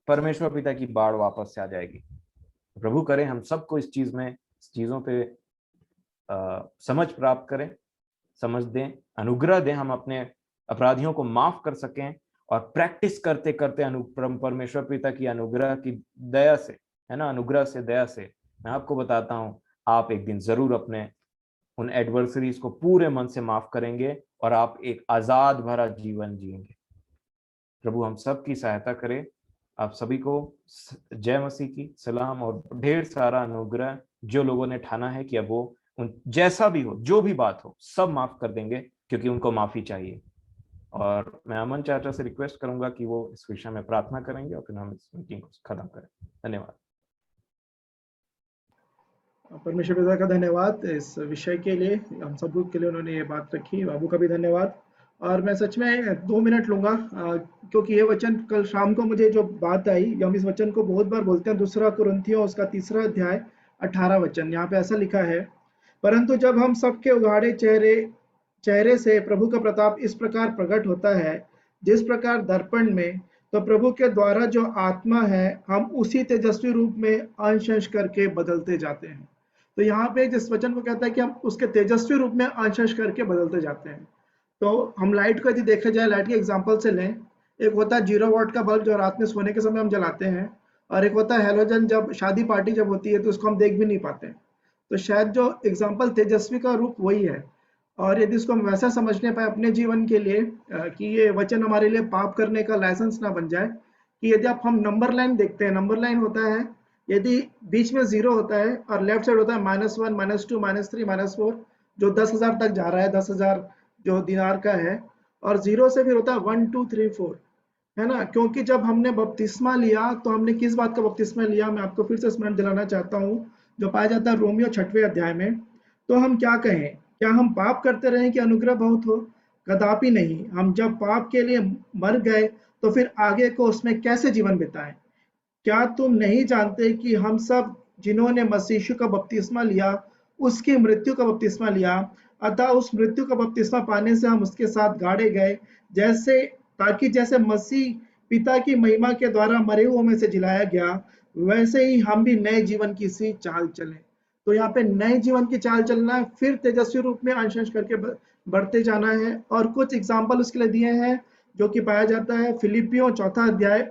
परमेश्वर पिता की बाढ़ वापस से आ जाएगी। प्रभु करे हम सबको इस चीजों पे समझ प्राप्त करें, समझ दें, अनुग्रह दें, हम अपने अपराधियों को माफ कर सकें और प्रैक्टिस करते करते परमेश्वर पिता की अनुग्रह की दया से, है ना, अनुग्रह से, दया से मैं आपको बताता हूं आप एक दिन जरूर अपने उन एडवर्सरीज को पूरे मन से माफ करेंगे और आप एक आजाद भरा जीवन जिएंगे। प्रभु हम सब की सहायता करे। आप सभी को जय मसीह की सलाम और ढेर सारा अनुग्रह। जो लोगों ने ठाना है कि अब वो उन जैसा भी हो, जो भी बात हो, सब माफ कर देंगे क्योंकि उनको माफी चाहिए। और मैं अमन चाचा से रिक्वेस्ट करूंगा कि वो इस विषय में प्रार्थना करेंगे और फिर हम इस मीटिंग को खत्म करें। धन्यवाद। परमेश्वर पिता का धन्यवाद इस विषय के लिए, हम सब के लिए उन्होंने ये बात रखी। बाबू का भी धन्यवाद। और मैं सच में 2 मिनट लूंगा क्योंकि ये वचन कल शाम को मुझे जो बात आई, हम इस वचन को बहुत बार बोलते हैं, 2 कुरिन्थियों उसका 3 अध्याय 18 वचन, यहाँ पे ऐसा लिखा है, परंतु जब हम सबके उघाड़े चेहरे से प्रभु का प्रताप इस प्रकार प्रकट होता है जिस प्रकार दर्पण में, तो प्रभु के द्वारा जो आत्मा है हम उसी तेजस्वी रूप में अंश अंश करके बदलते जाते हैं। तो यहाँ पे जिस वचन को कहता है कि हम उसके तेजस्वी रूप में अंश अंश करके बदलते जाते हैं। तो हम लाइट को यदि देखा जाए, लाइट के एग्जांपल से लें, एक होता है 0 वाट का बल्ब जो रात में सोने के समय हम जलाते हैं, और एक होता है हेलोजन, जब शादी पार्टी जब होती है तो उसको हम देख भी नहीं पाते। तो शायद जो एग्जाम्पल तेजस्वी का रूप वही है। और यदि इसको हम वैसा समझने पाए अपने जीवन के लिए कि ये वचन हमारे लिए पाप करने का लाइसेंस ना बन जाए, कि यदि आप हम नंबर लाइन देखते हैं, नंबर लाइन होता है यदि बीच में 0 होता है और लेफ्ट साइड होता है -1, -2, -3, -4, जो 10,000 तक जा रहा है, 10,000 जो दिनार का है, और 0 से फिर होता है 1, 2, 3, 4, है ना। क्योंकि जब हमने बपतिस्मा लिया तो हमने किस बात का बपतिस्मा लिया, मैं आपको फिर से स्मरण दिलाना चाहता हूँ, जो पाया जाता है रोमियो 6वें अध्याय में। तो हम क्या कहें, क्या हम पाप करते रहें कि अनुग्रह बहुत हो? कदापि नहीं। हम जब पाप के लिए मर गए तो फिर आगे को उसमें कैसे जीवन बिताएं? क्या तुम नहीं जानते कि हम सब जिन्होंने मसीह यीशु का बपतिस्मा लिया उसकी मृत्यु का बपतिस्मा लिया, अतः उस मृत्यु का बपतिस्मा पाने से हम उसके साथ गाड़े गए, ताकि जैसे मसीह पिता की महिमा के द्वारा मरे हुओं में से जिलाया गया, वैसे ही हम भी नए जीवन की सी चाल चलें। तो यहाँ पे नए जीवन की चाल चलना है, फिर तेजस्वी रूप में अंश अंश करके बढ़ते जाना है। और कुछ एग्जाम्पल उसके लिए दिए हैं, जो कि पाया जाता है फिलिपियों 4 अध्याय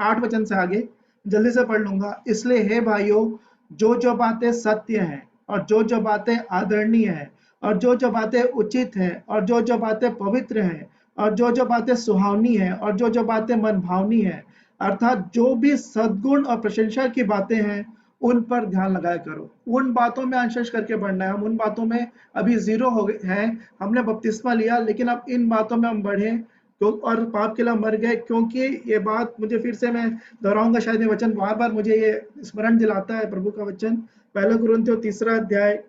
8 वचन से आगे। जल्दी से पढ़ लूंगा। इसलिए हे भाइयों, जो बातें सत्य हैं और जो बातें आदरणीय हैं और जो बातें उचित हैं और जो बातें पवित्र हैं और जो बातें सुहावनी हैं और जो बातें मनभावनी हैं, अर्थात जो भी सद्गुण और प्रशंसा की बातें हैं, उन पर ध्यान लगाया करो। उन बातों में अंश करके बढ़ना है। हम उन बातों में अभी जीरो हो गए हैं। हमने बपतिस्मा लिया, लेकिन अब इन बातों में हम बढ़े तो, और पाप के लिए मर गए। क्योंकि ये बात मुझे फिर से मैं दोहराऊंगा, शायद ये वचन बार बार मुझे ये स्मरण दिलाता है प्रभु का वचन। 1 कुरिन्थियों 3 अध्याय,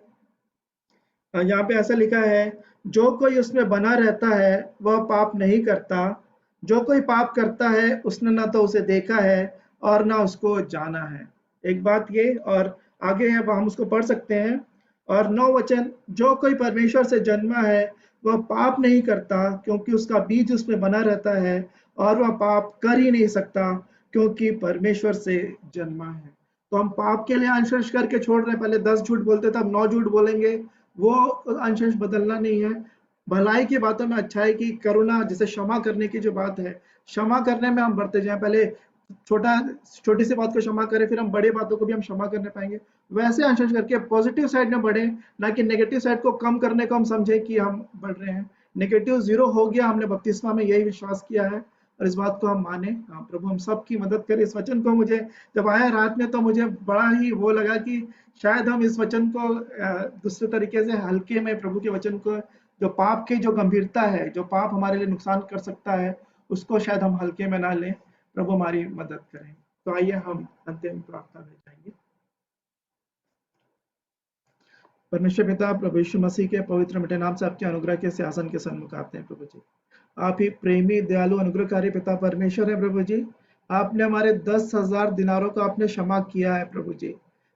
यहाँ पे ऐसा लिखा है, जो कोई उसमें बना रहता है वह पाप नहीं करता। जो कोई पाप करता है उसने ना तो उसे देखा है और ना उसको जाना है। एक बात ये, और आगे है हम उसको पढ़ सकते हैं। और 9 वचन, जो कोई परमेश्वर से जन्मा है वह पाप नहीं करता, क्योंकि उसका बीज उसमें बना रहता है और वह पाप कर ही नहीं सकता, क्योंकि परमेश्वर से जन्मा है। तो हम पाप के लिए अंश करके छोड़ रहे हैं। पहले 10 झूठ बोलते थे, अब 9 झूठ बोलेंगे। वो अंश बदलना नहीं है। भलाई की बातों में अच्छाई की, करुणा, जैसे क्षमा करने की जो बात है, क्षमा करने में हम बढ़ते जाएं। पहले छोटी सी बात को क्षमा करें, फिर हम बड़ी बातों को भी हम क्षमा करने पाएंगे। वैसे अंश करके पॉजिटिव साइड में बढ़े, ना कि नेगेटिव साइड को कम करने को हम समझे कि हम बढ़ रहे हैं। नेगेटिव जीरो हो गया, हमने बपतिस्मा में यही विश्वास किया है और इस बात को हम माने। प्रभु हम सबकी मदद करें। इस वचन को मुझे जब आया रात में, तो मुझे बड़ा ही वो लगा कि शायद हम इस वचन को दूसरे तरीके से हल्के में, प्रभु के वचन को, जो पाप की जो गंभीरता है, जो पाप हमारे लिए नुकसान कर सकता है, उसको शायद हम हल्के में ना लें। प्रभु हमारी मदद करें। तो आइए हम अंतिम प्रार्थना में जाएंगे। परमेश्वर पिता, प्रभु यीशु मसीह के पवित्र मिठे नाम से आपके अनुग्रह के सिंहासन के सन्मुख आते हैं प्रभु जी। आप ही प्रेमी, दयालु, अनुग्रहकारी पिता परमेश्वर है प्रभु जी। आपने हमारे 10,000 दिनारों को आपने क्षमा किया है प्रभु जी।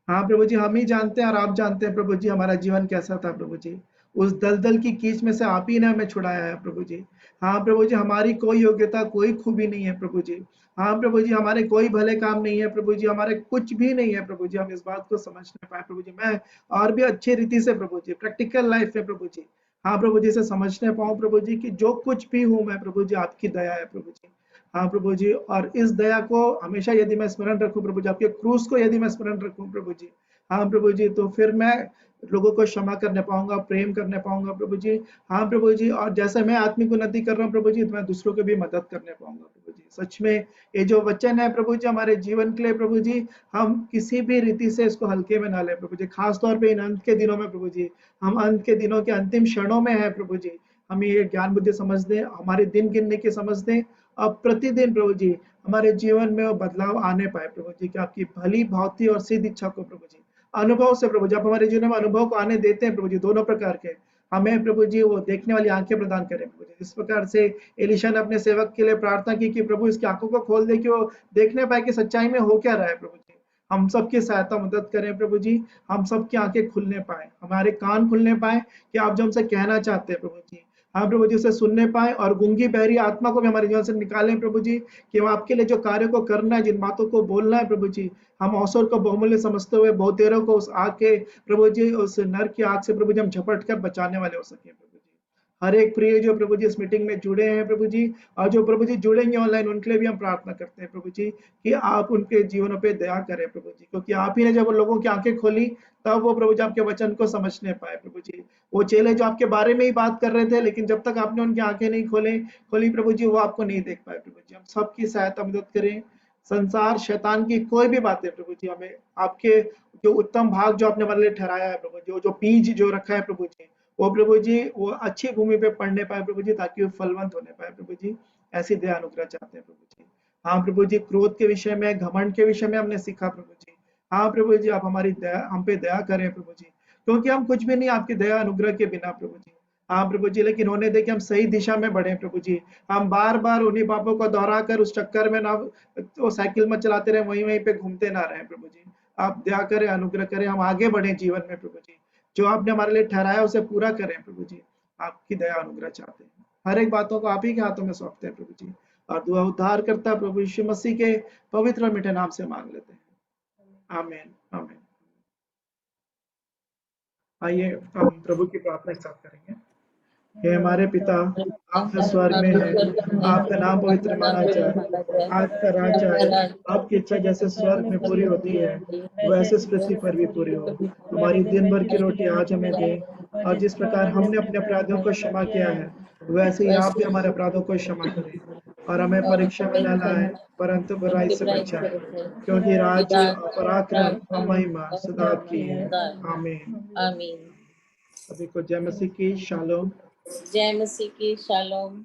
हाँ प्रभु जी, हम ही जानते हैं और आप जानते हैं प्रभु जी हमारा जीवन कैसा था प्रभु जी। उस दलदल की कीच में से आप ही ने हमें छुड़ाया है प्रभु जी। हाँ प्रभु जी, हमारी कोई योग्यता, कोई खूबी नहीं है प्रभु जी। हाँ प्रभु जी, हमारे कोई भले काम नहीं है प्रभु जी, हमारे कुछ भी नहीं है प्रभु जी। हम इस बात को समझने पाए प्रभु जी। मैं और भी अच्छी रीति से प्रभु जी, प्रैक्टिकल लाइफ में प्रभु जी, हाँ प्रभु जी, से समझने पाऊँ प्रभु जी कि जो कुछ भी हूँ मैं प्रभु जी, आपकी दया है प्रभु जी। हाँ प्रभु जी, और इस दया को हमेशा यदि मैं स्मरण रखूं प्रभु जी, आपके क्रूस को यदि मैं स्मरण रखूं प्रभु जी, हाँ प्रभु जी, तो फिर मैं लोगों को क्षमा करने पाऊंगा, प्रेम करने पाऊंगा प्रभु जी। हाँ प्रभु जी, और जैसे मैं आत्मिक उन्नति कर रहा हूँ प्रभु जी, तो मैं दूसरों को भी मदद करने पाऊंगा प्रभु जी। सच में ये जो वचन है प्रभु जी हमारे जीवन के लिए प्रभु जी, हम किसी भी रीति से इसको हल्के में ना लें प्रभु जी। खासतौर पे इन अंत के दिनों में प्रभु जी, हम अंत के दिनों के अंतिम क्षणों में है प्रभु जी। हमें ये ज्ञान बुद्धि समझ दें, हमारे दिन गिनने की समझ दें। अब प्रतिदिन प्रभु जी हमारे जीवन में वो बदलाव आने पाए प्रभु जी, कि आपकी भली, भावती और सिद्ध इच्छा को प्रभु जी अनुभव से प्रभु जी, आप हमारे जीवन में अनुभव को आने देते हैं प्रभु जी, दोनों प्रकार के। हमें प्रभु जी वो देखने वाली आंखें प्रदान करें प्रभु जी। जिस प्रकार से एलिशा ने अपने सेवक के लिए प्रार्थना की कि प्रभु इसकी आंखों को खोल दे, कि वो देखने पाए कि सच्चाई में हो क्या रहा है प्रभु जी। हम सबकी सहायता मदद करें प्रभु जी। हम सबकी आंखें खुलने पाए, हमारे कान खुलने पाए, कि आप जो हमसे कहना चाहते हैं प्रभु जी, हाँ प्रभु जी, उसे सुनने पाए। और गूंगी बहरी आत्मा को भी हमारे जीवन से निकालें प्रभु जी, कि हम आपके लिए जो कार्य को करना है, जिन बातों को बोलना है प्रभु जी, हम अवसर को बहुमूल्य समझते हुए बहुतेरों को उस आग के प्रभु जी, उस नर की आग से प्रभु जी हम झपट कर बचाने वाले हो सके प्रभु जी। हर एक प्रिय जो प्रभु जी इस मीटिंग में जुड़े हैं प्रभु जी, और जो प्रभु जी जुड़ेंगे ऑनलाइन, उनके लिए भी हम प्रार्थना करते हैं प्रभु जी, कि आप उनके जीवनों पे दया करें प्रभु जी। क्योंकि आप ही ने जब लोगों की आंखें खोली, तब वो प्रभु जी आपके वचन को समझने पाए प्रभु जी। वो चेले जो आपके बारे में ही बात कर रहे थे, लेकिन जब तक आपने उनकी आंखें नहीं खोली प्रभु जी, वो आपको नहीं देख पाए प्रभु जी। हम सबकी सहायता मदद करें। संसार, शैतान की कोई भी बातें प्रभु जी, हमें आपके जो उत्तम भाग जो आपने हमारे लिए ठहराया है प्रभु जी, जो बीज जो रखा है प्रभु जी, वो प्रभु जी वो अच्छी भूमि पे पड़ने पाए प्रभु जी, ताकि वो फलवंत होने पाए प्रभु जी। ऐसी दया अनुग्रह चाहते हैं प्रभु जी। हाँ प्रभु जी, क्रोध के विषय में, घमंड के विषय में हमने सीखा प्रभु जी। हाँ प्रभु जी, आप हमारी दया, हम पे दया करें प्रभु जी, क्योंकि हम कुछ भी नहीं आपकी दया अनुग्रह के बिना प्रभु जी। हाँ प्रभु जी, लेकिन होने दे कि हम सही दिशा में बढ़े प्रभु जी। हम बार बार उन्हीं पापों को दोहरा कर उस चक्कर में ना वो साइकिल में चलाते रहे, वहीं वहीं पे घूमते ना रहे प्रभु जी। आप दया करें, अनुग्रह करें, हम आगे बढ़े जीवन में प्रभु जी। जो आपने हमारे लिए ठहराया उसे पूरा करें प्रभु जी। आपकी दया अनुग्रह चाहते हैं। हर एक बातों को आप ही के हाथों में सौंपते हैं प्रभु जी। और दुआ उद्धार करता प्रभु यीशु मसीह के पवित्र मीठे नाम से मांग लेते हैं। आमीन, आमीन। आइए हम प्रभु की प्रार्थना एक साथ करेंगे। हे हमारे पिता, आप जो स्वर्ग में है, आपका नाम पवित्र माना जाए, आपका राज्य आए, आपकी इच्छा जैसे स्वर्ग में पूरी होती है वैसे इस पृथ्वी पर भी पूरी हो। हमारी दिन भर की रोटी आज हमें दे, और जिस प्रकार हमने अपने अपराधियों को क्षमा किया है वैसे ही आप भी हमारे अपराधों को क्षमा करें, और हमें परीक्षा में न लाए परंतु बुराई से बचाए, क्योंकि राज्य, पराक्रम और महिमा सदा आपकी है। आमीन। आमीन। सभी को जय मसीह की शालोम। जय मसीह की शालोम।